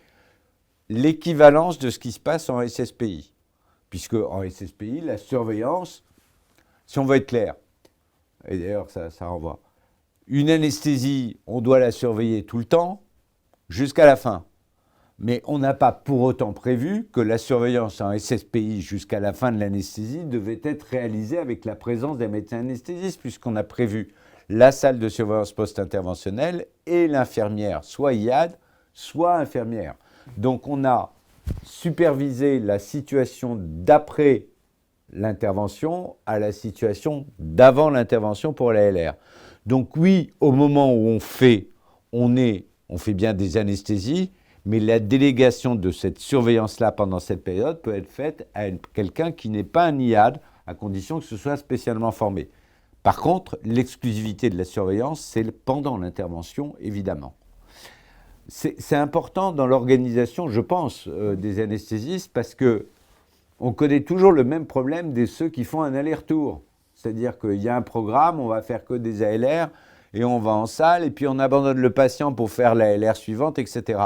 l'équivalence de ce qui se passe en SSPI. Puisque en SSPI, la surveillance, si on veut être clair, et d'ailleurs ça renvoie, une anesthésie, on doit la surveiller tout le temps, jusqu'à la fin. Mais on n'a pas pour autant prévu que la surveillance en SSPI jusqu'à la fin de l'anesthésie devait être réalisée avec la présence des médecins anesthésistes, puisqu'on a prévu la salle de surveillance post-interventionnelle et l'infirmière, soit IAD, soit infirmière. Donc on a supervisé la situation d'après l'intervention à la situation d'avant l'intervention pour la LR. Donc oui, au moment où on fait bien des anesthésies, mais la délégation de cette surveillance-là pendant cette période peut être faite à quelqu'un qui n'est pas un IAD, à condition que ce soit spécialement formé. Par contre, l'exclusivité de la surveillance, c'est pendant l'intervention, évidemment. C'est important dans l'organisation, je pense, des anesthésistes, parce qu'on connaît toujours le même problème de ceux qui font un aller-retour. C'est-à-dire qu'il y a un programme, on va faire que des ALR, et on va en salle, et puis on abandonne le patient pour faire la ALR suivante, etc.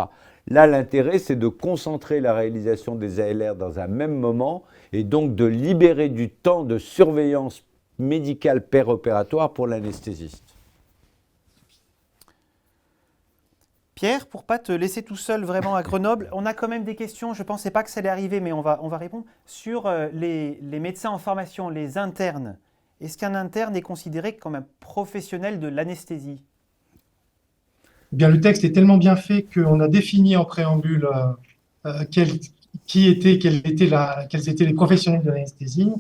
Là, l'intérêt, c'est de concentrer la réalisation des ALR dans un même moment, et donc de libérer du temps de surveillance médicale péropératoire pour l'anesthésiste. Pierre, pour ne pas te laisser tout seul vraiment à Grenoble, on a quand même des questions, je ne pensais pas que ça allait arriver, mais on va répondre, sur les médecins en formation, les internes. Est-ce qu'un interne est considéré comme un professionnel de l'anesthésie ? Eh bien, le texte est tellement bien fait qu'on a défini en préambule quels étaient les professionnels de l'anesthésie.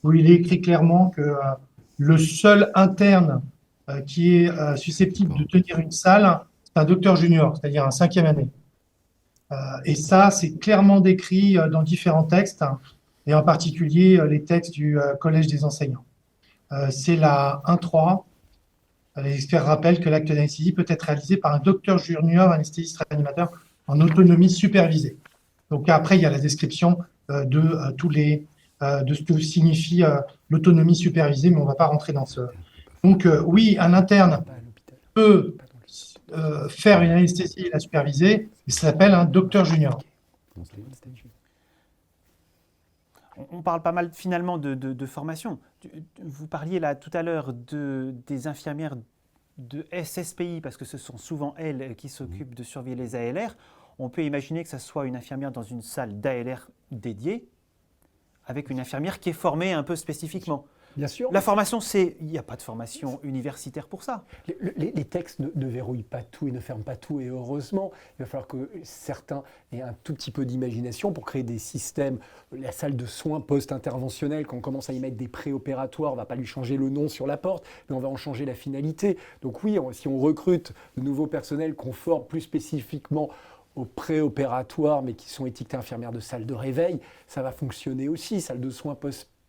où il est écrit clairement que le seul interne qui est susceptible de tenir une salle, c'est un docteur junior, c'est-à-dire un 5e année. Et ça, c'est clairement décrit dans différents textes, hein, et en particulier les textes du Collège des enseignants. C'est la 1.3. Les experts rappellent que l'acte d'anesthésie peut être réalisé par un docteur junior anesthésiste réanimateur en autonomie supervisée. Donc après, il y a la description de ce que signifie l'autonomie supervisée, mais on ne va pas rentrer dans ce. Donc oui, un interne peut faire une anesthésie et la superviser, et ça s'appelle un docteur junior. On parle pas mal finalement de formation. Vous parliez là tout à l'heure des infirmières de SSPI, parce que ce sont souvent elles qui s'occupent de surveiller les ALR. On peut imaginer que ça soit une infirmière dans une salle d'ALR dédiée, avec une infirmière qui est formée un peu spécifiquement. Bien sûr. La formation, il n'y a pas de formation universitaire pour ça. Les textes ne verrouillent pas tout et ne ferment pas tout, et heureusement, il va falloir que certains aient un tout petit peu d'imagination pour créer des systèmes. La salle de soins post-interventionnelle, quand on commence à y mettre des préopératoires, on ne va pas lui changer le nom sur la porte, mais on va en changer la finalité. Donc oui, si on recrute de nouveaux personnels qu'on forme plus spécifiquement aux préopératoires, mais qui sont étiquetés infirmières de salle de réveil, ça va fonctionner aussi. Salle de soins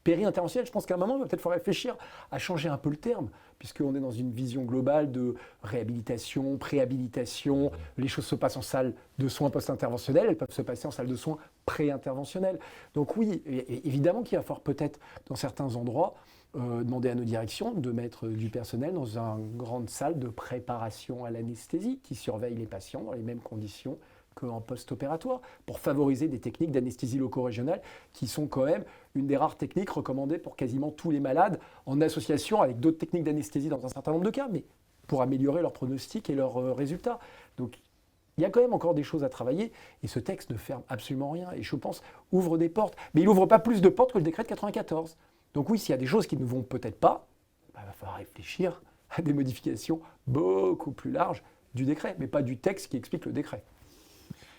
péri-interventionnelle, je pense qu'à un moment, il va peut-être falloir réfléchir à changer un peu le terme, puisqu'on est dans une vision globale de réhabilitation, préhabilitation. Les choses se passent en salle de soins post-interventionnelle, elles peuvent se passer en salle de soins pré-interventionnelle. Donc oui, évidemment qu'il va falloir peut-être, dans certains endroits, demander à nos directions de mettre du personnel dans une grande salle de préparation à l'anesthésie qui surveille les patients dans les mêmes conditions qu'en post-opératoire, pour favoriser des techniques d'anesthésie loco-régionale qui sont quand même une des rares techniques recommandées pour quasiment tous les malades, en association avec d'autres techniques d'anesthésie dans un certain nombre de cas, mais pour améliorer leur pronostic et leurs résultats. Donc il y a quand même encore des choses à travailler, et ce texte ne ferme absolument rien, et je pense ouvre des portes. Mais il n'ouvre pas plus de portes que le décret de 94. Donc oui, s'il y a des choses qui ne vont peut-être pas, il va falloir réfléchir à des modifications beaucoup plus larges du décret, mais pas du texte qui explique le décret.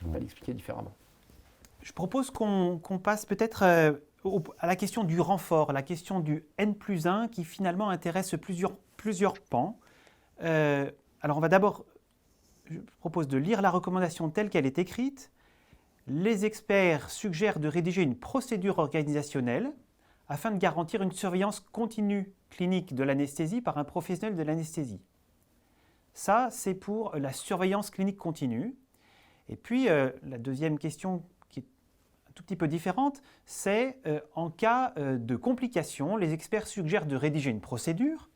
On va l'expliquer différemment. Je propose qu'on passe peut-être à la question du renfort, la question du N+1 qui finalement intéresse plusieurs pans. Alors on va d'abord, je propose de lire la recommandation telle qu'elle est écrite. Les experts suggèrent de rédiger une procédure organisationnelle afin de garantir une surveillance continue clinique de l'anesthésie par un professionnel de l'anesthésie. Ça, c'est pour la surveillance clinique continue. Et puis, la deuxième question qui est un tout petit peu différente, c'est en cas de complications, les experts suggèrent de rédiger une procédure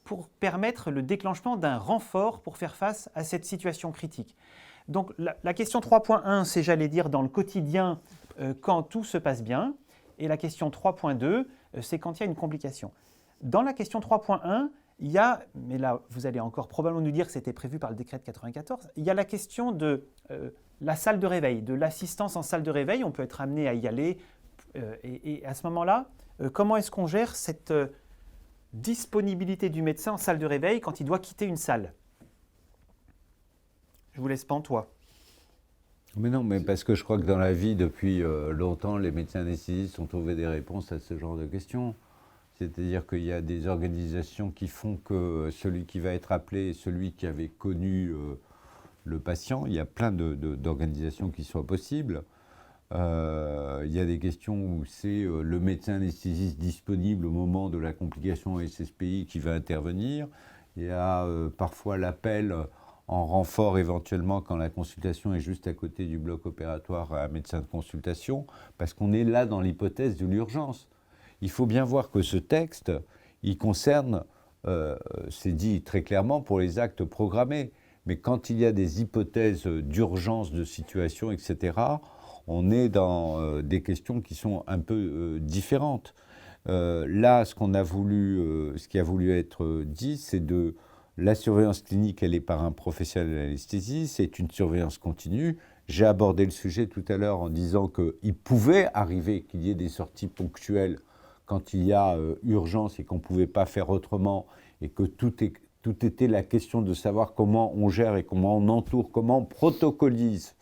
pour permettre le déclenchement d'un renfort pour faire face à cette situation critique. Donc, la question 3.1, c'est, j'allais dire, dans le quotidien, quand tout se passe bien. Et la question 3.2, c'est quand il y a une complication. Dans la question 3.1, il y a, mais là vous allez encore probablement nous dire que c'était prévu par le décret de 94, il y a la question de la salle de réveil, de l'assistance en salle de réveil. On peut être amené à y aller. Et à ce moment-là, comment est-ce qu'on gère cette disponibilité du médecin en salle de réveil quand il doit quitter une salle? Je vous laisse pantois. Mais non, mais parce que je crois que dans la vie, depuis longtemps, les médecins anesthésistes ont trouvé des réponses à ce genre de questions. C'est-à-dire qu'il y a des organisations qui font que celui qui va être appelé est celui qui avait connu le patient. Il y a plein d'organisations qui soient possibles. Il y a des questions où c'est le médecin anesthésiste disponible au moment de la complication SSPI qui va intervenir. Il y a parfois l'appel en renfort éventuellement quand la consultation est juste à côté du bloc opératoire à un médecin de consultation, parce qu'on est là dans l'hypothèse de l'urgence. Il faut bien voir que ce texte, il concerne, c'est dit très clairement, pour les actes programmés. Mais quand il y a des hypothèses d'urgence, de situation, etc., on est dans des questions qui sont un peu différentes. Là, ce qui a voulu être dit, c'est de la surveillance clinique, elle est par un professionnel de l'anesthésie, c'est une surveillance continue. J'ai abordé le sujet tout à l'heure en disant qu'il pouvait arriver qu'il y ait des sorties ponctuelles quand il y a urgence et qu'on ne pouvait pas faire autrement, et que tout était la question de savoir comment on gère et comment on entoure, comment on protocolise,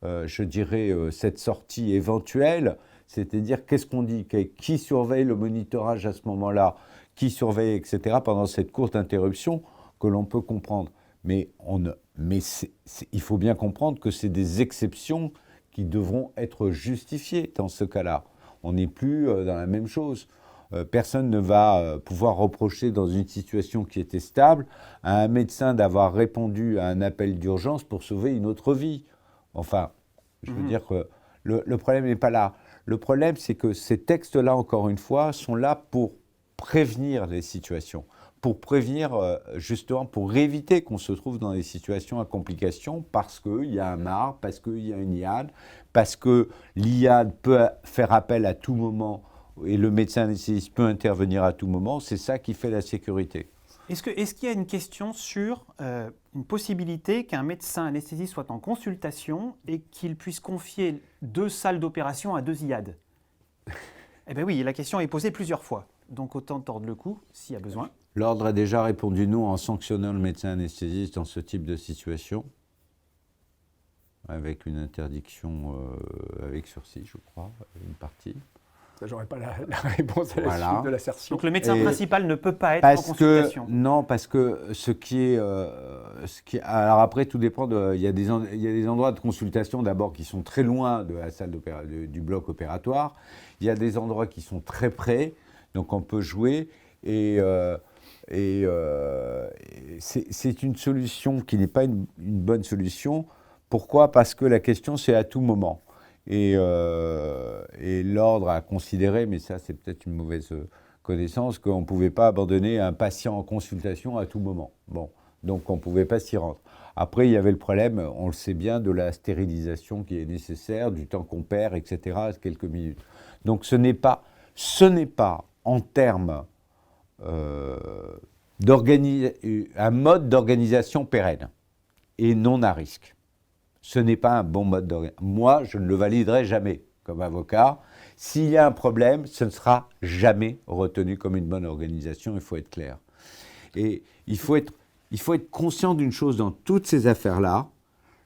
je dirais, cette sortie éventuelle. C'est-à-dire, qu'est-ce qu'on dit? Qui surveille le monitorage à ce moment-là? Qui surveille, etc., pendant cette courte interruption que l'on peut comprendre. Mais il faut bien comprendre que c'est des exceptions qui devront être justifiées dans ce cas-là. On n'est plus dans la même chose. Personne ne va pouvoir reprocher dans une situation qui était stable à un médecin d'avoir répondu à un appel d'urgence pour sauver une autre vie. Enfin, je veux dire que le problème n'est pas là. Le problème, c'est que ces textes-là, encore une fois, sont là pour prévenir les situations, pour prévenir, justement, pour éviter qu'on se trouve dans des situations à complications parce qu'il y a un MAR, parce qu'il y a une IAD, parce que l'IAD peut faire appel à tout moment et le médecin anesthésiste peut intervenir à tout moment. C'est ça qui fait la sécurité. Est-ce qu'il y a une question sur une possibilité qu'un médecin anesthésiste soit en consultation et qu'il puisse confier 2 salles d'opération à 2 IAD? Eh bien oui, la question est posée plusieurs fois. Donc autant tordre le cou s'il y a besoin. L'ordre a déjà répondu non en sanctionnant le médecin anesthésiste dans ce type de situation, avec une interdiction avec sursis, je crois, une partie. Ça, j'aurais pas la réponse à la suite de l'assertion. Donc le médecin principal ne peut pas être en consultation. Non, parce que alors après, tout dépend il y a des endroits de consultation d'abord qui sont très loin de la salle du bloc opératoire. Il y a des endroits qui sont très près, donc on peut jouer. Et c'est une solution qui n'est pas une bonne solution. Pourquoi? Parce que la question, c'est à tout moment. Et l'ordre a considéré, mais ça c'est peut-être une mauvaise connaissance, qu'on ne pouvait pas abandonner un patient en consultation à tout moment. Bon, donc on ne pouvait pas s'y rendre. Après, il y avait le problème, on le sait bien, de la stérilisation qui est nécessaire, du temps qu'on perd, etc., quelques minutes. Donc ce n'est pas en termes un mode d'organisation pérenne et non à risque. Ce n'est pas un bon mode d'organisation. Moi, je ne le validerai jamais comme avocat. S'il y a un problème, ce ne sera jamais retenu comme une bonne organisation, il faut être clair. Et il faut être conscient d'une chose dans toutes ces affaires-là.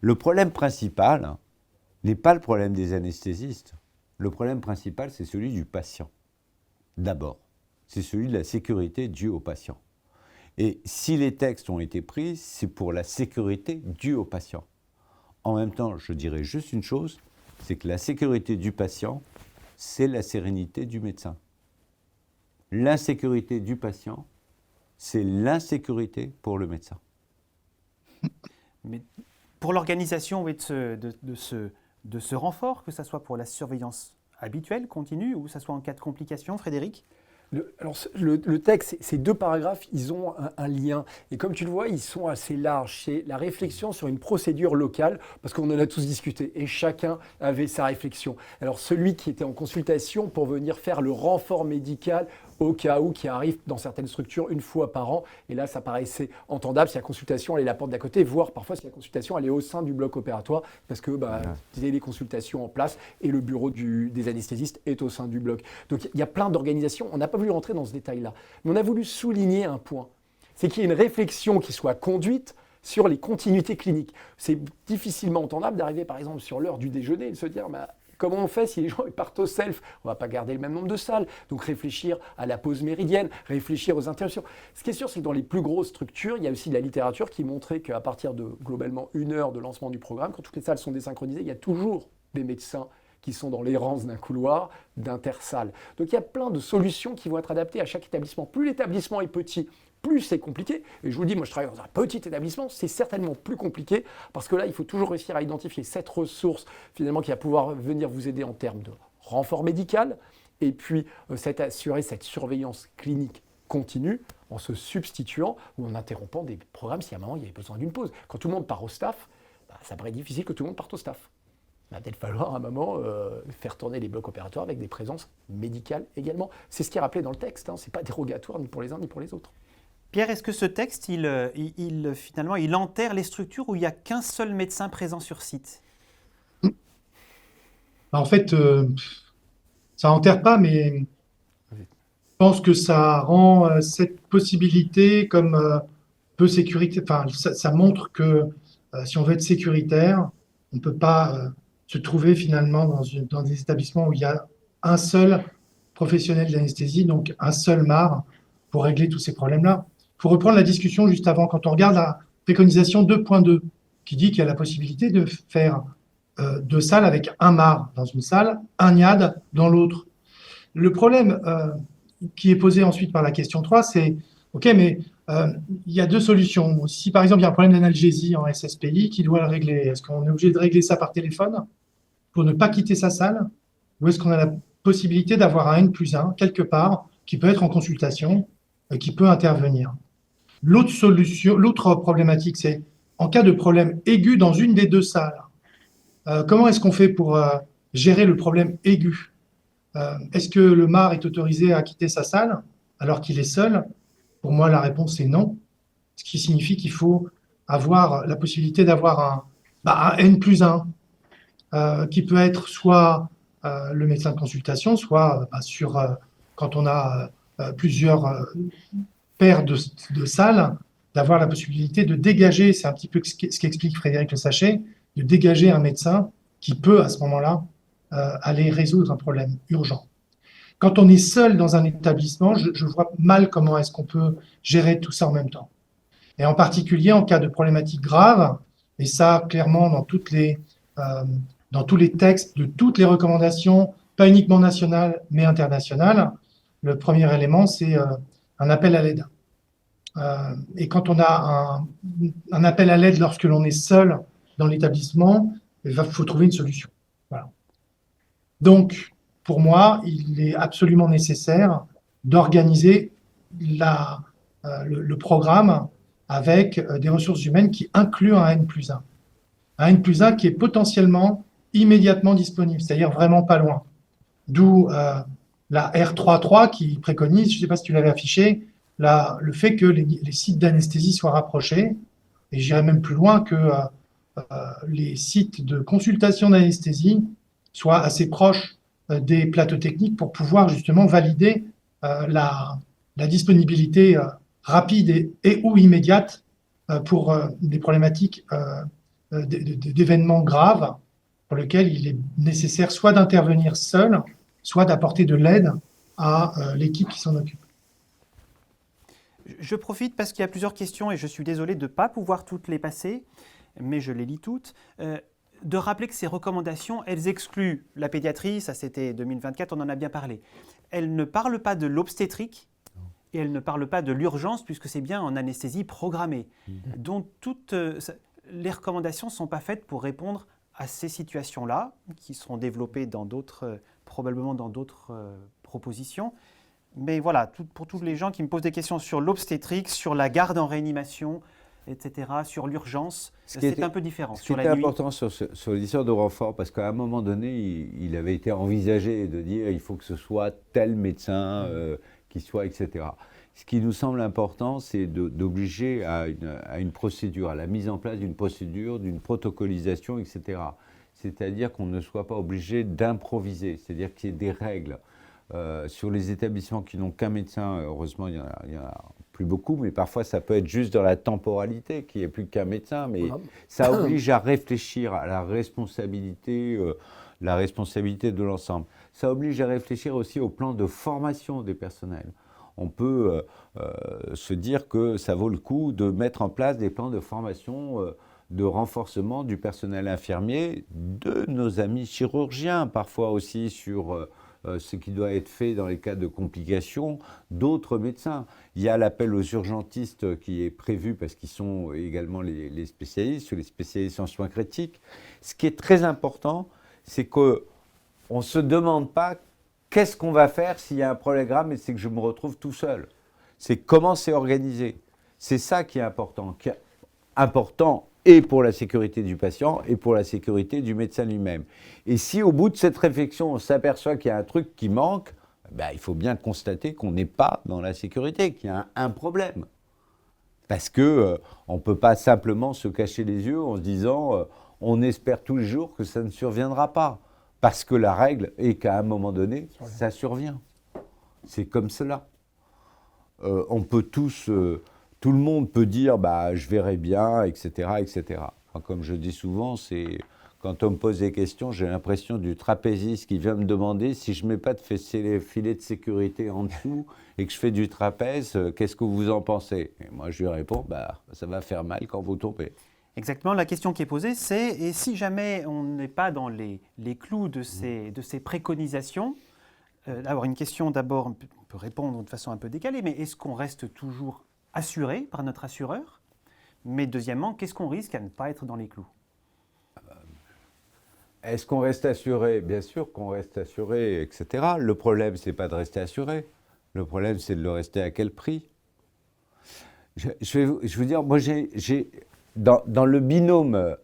Le problème principal n'est pas le problème des anesthésistes. Le problème principal, c'est celui du patient. D'abord, c'est celui de la sécurité due au patient. Et si les textes ont été pris, c'est pour la sécurité due au patient. En même temps, je dirais juste une chose, c'est que la sécurité du patient, c'est la sérénité du médecin. L'insécurité du patient, c'est l'insécurité pour le médecin. Mais pour l'organisation de ce renfort, que ce soit pour la surveillance habituelle, continue, ou que ce soit en cas de complications, Frédéric? Le texte, ces 2 paragraphes, ils ont un lien. Et comme tu le vois, ils sont assez larges. C'est la réflexion sur une procédure locale, parce qu'on en a tous discuté, et chacun avait sa réflexion. Alors celui qui était en consultation pour venir faire le renfort médical au cas où, qui arrive dans certaines structures 1 fois par an, et là ça paraissait entendable si la consultation elle est la porte d'à côté, voire parfois si la consultation elle est au sein du bloc opératoire, parce que il y a les consultations en place et le bureau des anesthésistes est au sein du bloc. Donc il y a plein d'organisations, on n'a pas voulu rentrer dans ce détail-là, mais on a voulu souligner un point, c'est qu'il y ait une réflexion qui soit conduite sur les continuités cliniques. C'est difficilement entendable d'arriver par exemple sur l'heure du déjeuner et de se dire comment on fait si les gens partent au self? On ne va pas garder le même nombre de salles. Donc réfléchir à la pause méridienne, réfléchir aux interruptions. Ce qui est sûr, c'est que dans les plus grosses structures, il y a aussi de la littérature qui montrait qu'à partir de globalement 1 heure de lancement du programme, quand toutes les salles sont désynchronisées, il y a toujours des médecins qui sont dans l'errance d'un couloir, d'intersalle. Donc il y a plein de solutions qui vont être adaptées à chaque établissement. Plus l'établissement est petit, plus c'est compliqué. Et je vous le dis, moi je travaille dans un petit établissement, c'est certainement plus compliqué parce que là, il faut toujours réussir à identifier cette ressource finalement qui va pouvoir venir vous aider en termes de renfort médical et puis assurer cette surveillance clinique continue en se substituant ou en interrompant des programmes si à un moment il y avait besoin d'une pause. Quand tout le monde part au staff, ça paraît difficile que tout le monde parte au staff. Il va peut-être falloir à un moment faire tourner les blocs opératoires avec des présences médicales également. C'est ce qui est rappelé dans le texte, ce n'est pas dérogatoire ni pour les uns ni pour les autres. Pierre, est-ce que ce texte, finalement, il enterre les structures où il n'y a qu'un seul médecin présent sur site? En fait, ça n'enterre pas, mais je pense que ça rend cette possibilité comme peu sécuritaire. Enfin, ça montre que si on veut être sécuritaire, on ne peut pas se trouver finalement dans des établissements où il y a un seul professionnel d'anesthésie, donc un seul MAR, pour régler tous ces problèmes-là. Il faut reprendre la discussion juste avant, quand on regarde la préconisation 2.2, qui dit qu'il y a la possibilité de faire 2 salles avec un MAR dans une salle, un IAD dans l'autre. Le problème qui est posé ensuite par la question 3, c'est, OK, mais il y a 2 solutions. Si par exemple il y a un problème d'analgésie en SSPI, qui doit le régler? Est-ce qu'on est obligé de régler ça par téléphone pour ne pas quitter sa salle? Ou est-ce qu'on a la possibilité d'avoir un N+1 quelque part qui peut être en consultation, qui peut intervenir? L'autre problématique, c'est en cas de problème aigu dans une des 2 salles, comment est-ce qu'on fait pour gérer le problème aigu? Est-ce que le MAR est autorisé à quitter sa salle alors qu'il est seul? Pour moi, la réponse est non, ce qui signifie qu'il faut avoir la possibilité d'avoir un N+1 qui peut être soit le médecin de consultation, soit quand on a plusieurs paires de salles, d'avoir la possibilité de dégager, c'est un petit peu ce qu'explique Frédéric Le Sachet, de dégager un médecin qui peut à ce moment-là aller résoudre un problème urgent. Quand on est seul dans un établissement, je vois mal comment est-ce qu'on peut gérer tout ça en même temps. Et en particulier en cas de problématiques graves, et ça clairement dans tous les textes de toutes les recommandations, pas uniquement nationales mais internationales, le premier élément c'est un appel à l'aide. Et quand on a un appel à l'aide lorsque l'on est seul dans l'établissement, il faut trouver une solution. Voilà. Donc, pour moi, il est absolument nécessaire d'organiser le programme avec des ressources humaines qui incluent un N+1. Un N+1 qui est potentiellement immédiatement disponible, c'est-à-dire vraiment pas loin. D'où la R3.3 qui préconise, je ne sais pas si tu l'avais affiché, le fait que les sites d'anesthésie soient rapprochés, et j'irais même plus loin que les sites de consultation d'anesthésie soient assez proches des plateaux techniques pour pouvoir justement valider la disponibilité rapide et ou immédiate pour des problématiques d'événements graves pour lesquels il est nécessaire soit d'intervenir seul, soit d'apporter de l'aide à l'équipe qui s'en occupe. Je profite parce qu'il y a plusieurs questions et je suis désolé de ne pas pouvoir toutes les passer, mais je les lis toutes. De rappeler que ces recommandations, elles excluent la pédiatrie, ça c'était 2024, on en a bien parlé. Elles ne parlent pas de l'obstétrique et elles ne parlent pas de l'urgence puisque c'est bien en anesthésie programmée. Donc toutes les recommandations ne sont pas faites pour répondre à ces situations-là, qui seront développées probablement dans d'autres propositions. Mais voilà, pour tous les gens qui me posent des questions sur l'obstétrique, sur la garde en réanimation, etc., sur l'urgence, c'est un peu différent. Ce qui était important sur l'histoire de renfort, parce qu'à un moment donné, il avait été envisagé de dire il faut que ce soit tel médecin qui soit, etc. Ce qui nous semble important, c'est d'obliger à une procédure, à la mise en place d'une procédure, d'une protocolisation, etc. C'est-à-dire qu'on ne soit pas obligé d'improviser, c'est-à-dire qu'il y ait des règles. Sur les établissements qui n'ont qu'un médecin, heureusement il y en a plus beaucoup, mais parfois ça peut être juste dans la temporalité qu'il n'y ait plus qu'un médecin, mais ça oblige à réfléchir à la responsabilité de l'ensemble. Ça oblige à réfléchir aussi au plan de formation des personnels. On peut se dire que ça vaut le coup de mettre en place des plans de formation de renforcement du personnel infirmier, de nos amis chirurgiens, parfois aussi sur ce qui doit être fait dans les cas de complications, d'autres médecins. Il y a l'appel aux urgentistes qui est prévu parce qu'ils sont également les spécialistes, les spécialistes en soins critiques. Ce qui est très important, c'est qu'on ne se demande pas qu'est-ce qu'on va faire s'il y a un problème grave et c'est que je me retrouve tout seul. C'est comment c'est organisé. C'est ça qui est important. Et pour la sécurité du patient et pour la sécurité du médecin lui-même. Et si au bout de cette réflexion, on s'aperçoit qu'il y a un truc qui manque, il faut bien constater qu'on n'est pas dans la sécurité, qu'il y a un problème. Parce qu'on ne peut pas simplement se cacher les yeux en se disant on espère tous les jours que ça ne surviendra pas. Parce que la règle est qu'à un moment donné, ça survient. C'est comme cela. On peut tous... Tout le monde peut dire je verrai bien, etc., etc. Enfin, comme je dis souvent, c'est Quand on me pose des questions, j'ai l'impression du trapéziste qui vient me demander si je ne mets pas de filet de sécurité en dessous et que je fais du trapèze, qu'est-ce que vous en pensez? Et moi, je lui réponds, ça va faire mal quand vous tombez. Exactement, la question qui est posée, c'est et si jamais on n'est pas dans les clous de ces préconisations, alors une question d'abord, on peut répondre de façon un peu décalée, mais est-ce qu'on reste toujours assuré par notre assureur? Mais deuxièmement, qu'est-ce qu'on risque à ne pas être dans les clous? Est-ce qu'on reste assuré? Bien sûr qu'on reste assuré, etc. Le problème, ce n'est pas de rester assuré. Le problème, c'est de le rester à quel prix? Je vais vous dire, moi, dans le binôme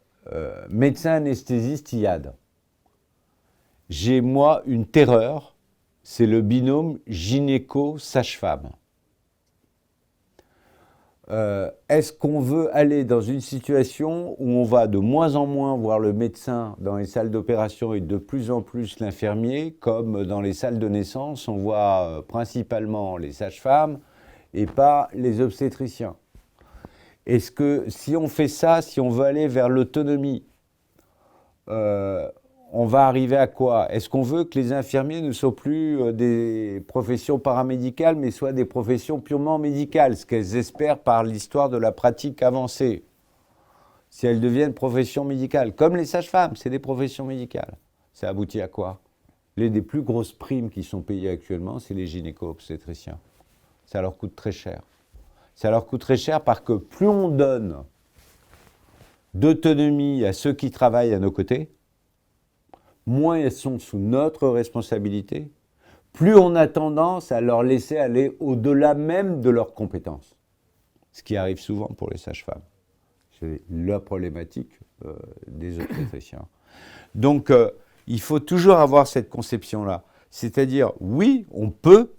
médecin-anesthésiste IAD, j'ai, moi, une terreur, c'est le binôme gynéco-sage-femme. Est-ce qu'on veut aller dans une situation où on va de moins en moins voir le médecin dans les salles d'opération et de plus en plus l'infirmier, comme dans les salles de naissance, on voit principalement les sages-femmes et pas les obstétriciens? Est-ce que si on fait ça, si on veut aller vers l'autonomie, on va arriver à quoi? Est-ce qu'on veut que les infirmiers ne soient plus des professions paramédicales, mais soient des professions purement médicales, ce qu'elles espèrent par l'histoire de la pratique avancée? Si elles deviennent professions médicales, comme les sages-femmes, c'est des professions médicales. Ça aboutit à quoi? Les des plus grosses primes qui sont payées actuellement, c'est les gynéco-obstétriciens. Ça leur coûte très cher. Ça leur coûte très cher parce que plus on donne d'autonomie à ceux qui travaillent à nos côtés, moins elles sont sous notre responsabilité, plus on a tendance à leur laisser aller au-delà même de leurs compétences. Ce qui arrive souvent pour les sages-femmes. C'est la problématique des obstétriciens. Donc, il faut toujours avoir cette conception-là. C'est-à-dire, oui, on peut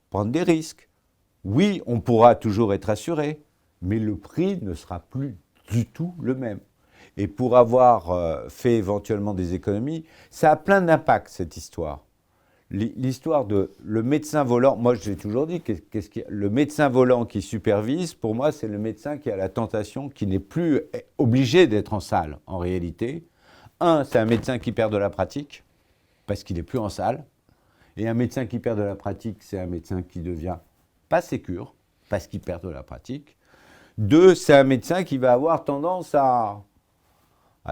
prendre des risques. Oui, on pourra toujours être assuré, mais le prix ne sera plus du tout le même. Et pour avoir fait éventuellement des économies, ça a plein d'impacts, cette histoire. L'histoire de le médecin volant, moi je l'ai toujours dit, le médecin volant qui supervise, pour moi c'est le médecin qui a la tentation, qui n'est plus obligé d'être en salle en réalité. C'est un médecin qui perd de la pratique, parce qu'il n'est plus en salle. Et un médecin qui perd de la pratique, c'est un médecin qui devient pas sécure, parce qu'il perd de la pratique. 2, c'est un médecin qui va avoir tendance à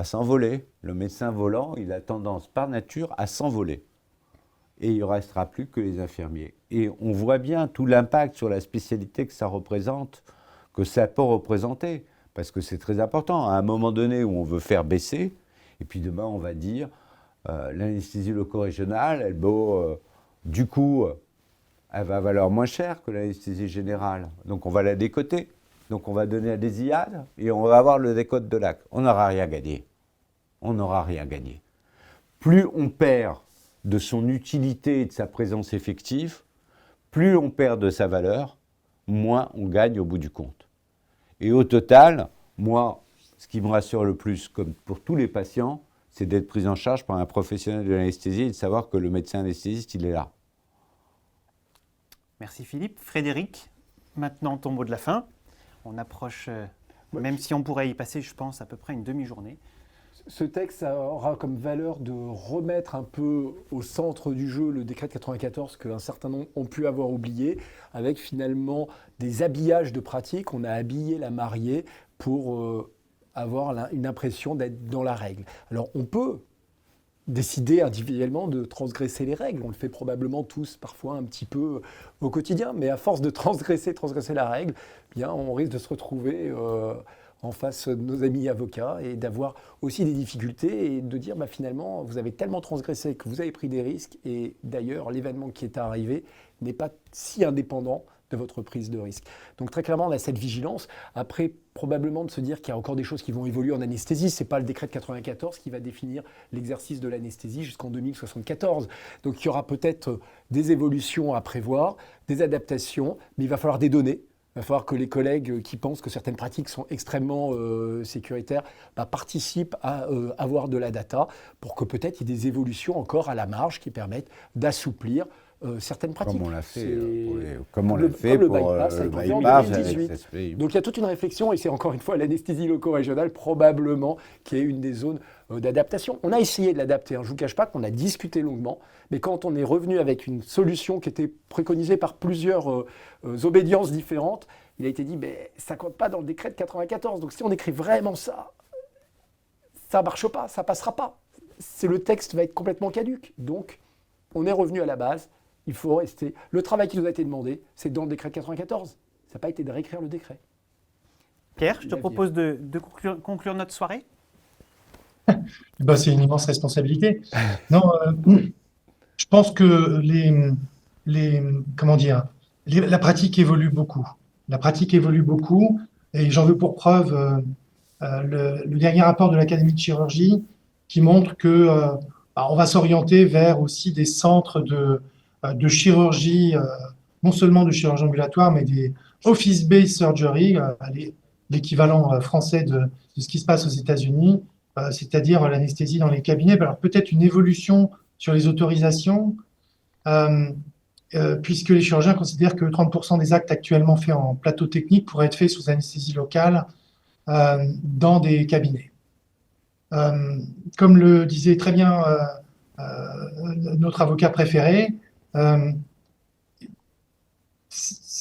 s'envoler. Le médecin volant, il a tendance par nature à s'envoler. Et il ne restera plus que les infirmiers. Et on voit bien tout l'impact sur la spécialité que ça représente, que ça peut représenter, parce que c'est très important. À un moment donné où on veut faire baisser, et puis demain on va dire, l'anesthésie loco-régionale, du coup, elle va valoir moins cher que l'anesthésie générale. Donc on va la décoter. Donc on va donner à des IAD et on va avoir le décote de l'acte. On n'aura rien gagné. On n'aura rien gagné. Plus on perd de son utilité et de sa présence effective, plus on perd de sa valeur, moins on gagne au bout du compte. Et au total, moi, ce qui me rassure le plus, comme pour tous les patients, c'est d'être pris en charge par un professionnel de l'anesthésie et de savoir que le médecin anesthésiste, il est là. Merci Philippe. Frédéric, maintenant ton mot de la fin. On approche, même si on pourrait y passer, je pense, à peu près une demi-journée. Ce texte ça aura comme valeur de remettre un peu au centre du jeu le décret de 94 qu'un certain nombre ont pu avoir oublié, avec finalement des habillages de pratiques. On a habillé la mariée pour avoir une impression d'être dans la règle. Alors on peut décider individuellement de transgresser les règles. On le fait probablement tous parfois un petit peu au quotidien, mais à force de transgresser la règle, bien, on risque de se retrouver en face de nos amis avocats et d'avoir aussi des difficultés et de dire finalement vous avez tellement transgressé que vous avez pris des risques et d'ailleurs l'événement qui est arrivé n'est pas si indépendant de votre prise de risque. Donc très clairement on a cette vigilance. Après probablement de se dire qu'il y a encore des choses qui vont évoluer en anesthésie. Ce n'est pas le décret de 94 qui va définir l'exercice de l'anesthésie jusqu'en 2074. Donc il y aura peut-être des évolutions à prévoir, des adaptations, mais il va falloir des données. Il va falloir que les collègues qui pensent que certaines pratiques sont extrêmement sécuritaires participent à avoir de la data pour que peut-être il y ait des évolutions encore à la marge qui permettent d'assouplir certaines pratiques. Comme on l'a fait, C'est- comme on le- l'a fait comme le pour bypass a le été fait en bypass 2018. avec CSPI. Donc il y a toute une réflexion, et c'est encore une fois l'anesthésie loco-régionale probablement qui est une des zones d'adaptation. On a essayé de l'adapter, hein. Je ne vous cache pas qu'on a discuté longuement, mais quand on est revenu avec une solution qui était préconisée par plusieurs obédiences différentes, il a été dit, mais ça ne compte pas dans le décret de 94. Donc si on écrit vraiment ça, ça ne marche pas, ça ne passera pas. Le texte va être complètement caduque. Donc on est revenu à la base, il faut rester. Le travail qui nous a été demandé, c'est dans le décret de 94. Ça n'a pas été de réécrire le décret. Pierre, je te Xavier. propose de conclure notre soirée. Bah, c'est une immense responsabilité. Non, je pense que comment dire, la pratique évolue beaucoup. La pratique évolue beaucoup, et j'en veux pour preuve le dernier rapport de l'Académie de chirurgie qui montre que on va s'orienter vers aussi des centres de chirurgie, non seulement de chirurgie ambulatoire, mais des office-based surgery, l'équivalent français de ce qui se passe aux États-Unis, c'est-à-dire l'anesthésie dans les cabinets. Alors peut-être une évolution sur les autorisations, puisque les chirurgiens considèrent que 30% des actes actuellement faits en plateau technique pourraient être faits sous anesthésie locale dans des cabinets. Comme le disait très bien notre avocat préféré,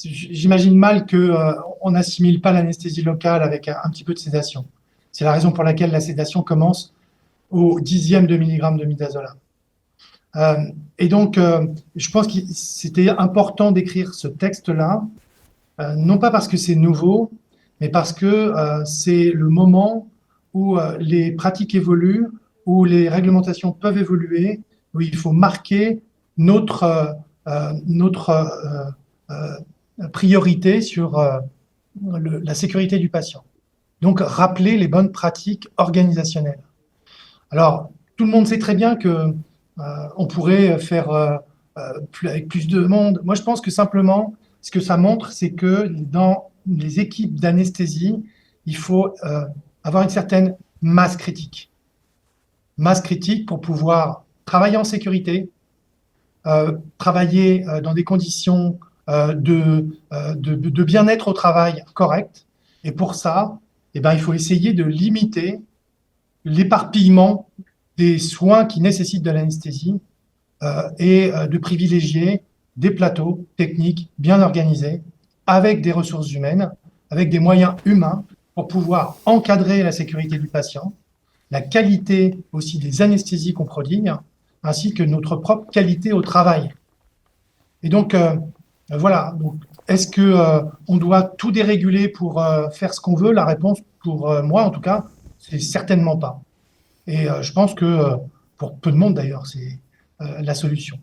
j'imagine mal qu'on n'assimile pas l'anesthésie locale avec un petit peu de sédation. C'est la raison pour laquelle la sédation commence au 10e de milligramme de midazolam. Et donc, je pense que c'était important d'écrire ce texte-là, non pas parce que c'est nouveau, mais parce que c'est le moment où les pratiques évoluent, où les réglementations peuvent évoluer, où il faut marquer notre priorité sur la sécurité du patient. Donc, rappeler les bonnes pratiques organisationnelles. Alors, tout le monde sait très bien que on pourrait faire avec plus de monde. Moi, je pense que simplement, ce que ça montre, c'est que dans les équipes d'anesthésie, il faut avoir une certaine masse critique. Masse critique pour pouvoir travailler en sécurité, travailler dans des conditions de bien-être au travail correctes. Et pour ça, eh ben, il faut essayer de limiter l'éparpillement des soins qui nécessitent de l'anesthésie et de privilégier des plateaux techniques bien organisés, avec des ressources humaines, avec des moyens humains pour pouvoir encadrer la sécurité du patient, la qualité aussi des anesthésies qu'on prodigue, ainsi que notre propre qualité au travail. Et donc, voilà. Donc, est-ce qu'on doit tout déréguler pour faire ce qu'on veut? La réponse, pour moi en tout cas, c'est certainement pas. Et je pense que, pour peu de monde d'ailleurs, c'est la solution.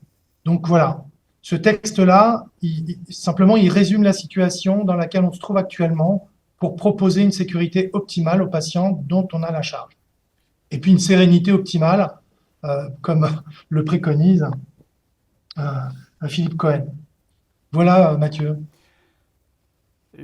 Donc voilà, ce texte-là, simplement, il résume la situation dans laquelle on se trouve actuellement pour proposer une sécurité optimale aux patients dont on a la charge. Et puis une sérénité optimale, comme le préconise Philippe Cohen. Voilà, Mathieu.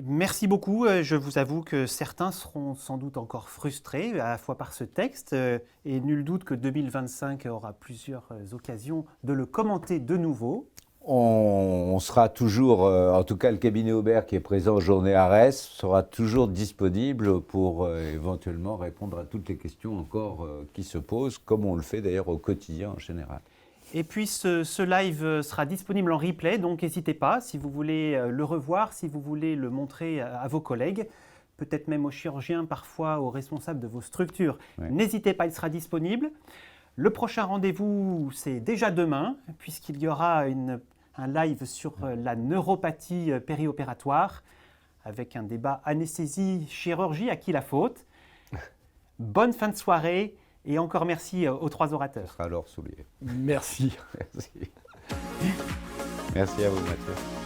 Merci beaucoup. Je vous avoue que certains seront sans doute encore frustrés à la fois par ce texte et nul doute que 2025 aura plusieurs occasions de le commenter de nouveau. On sera toujours, en tout cas le cabinet Aubert qui est présent aux Journées Arès, sera toujours disponible pour éventuellement répondre à toutes les questions encore qui se posent, comme on le fait d'ailleurs au quotidien en général. Et puis ce live sera disponible en replay, donc n'hésitez pas, si vous voulez le revoir, si vous voulez le montrer à vos collègues, peut-être même aux chirurgiens, parfois aux responsables de vos structures. Ouais. N'hésitez pas, il sera disponible. Le prochain rendez-vous, c'est déjà demain, puisqu'il y aura un live sur la neuropathie périopératoire, avec un débat anesthésie-chirurgie, à qui la faute. Bonne fin de soirée. Et encore merci aux trois orateurs. Ce sera Laure Soulier. Merci. Merci. Merci à vous, Mathieu.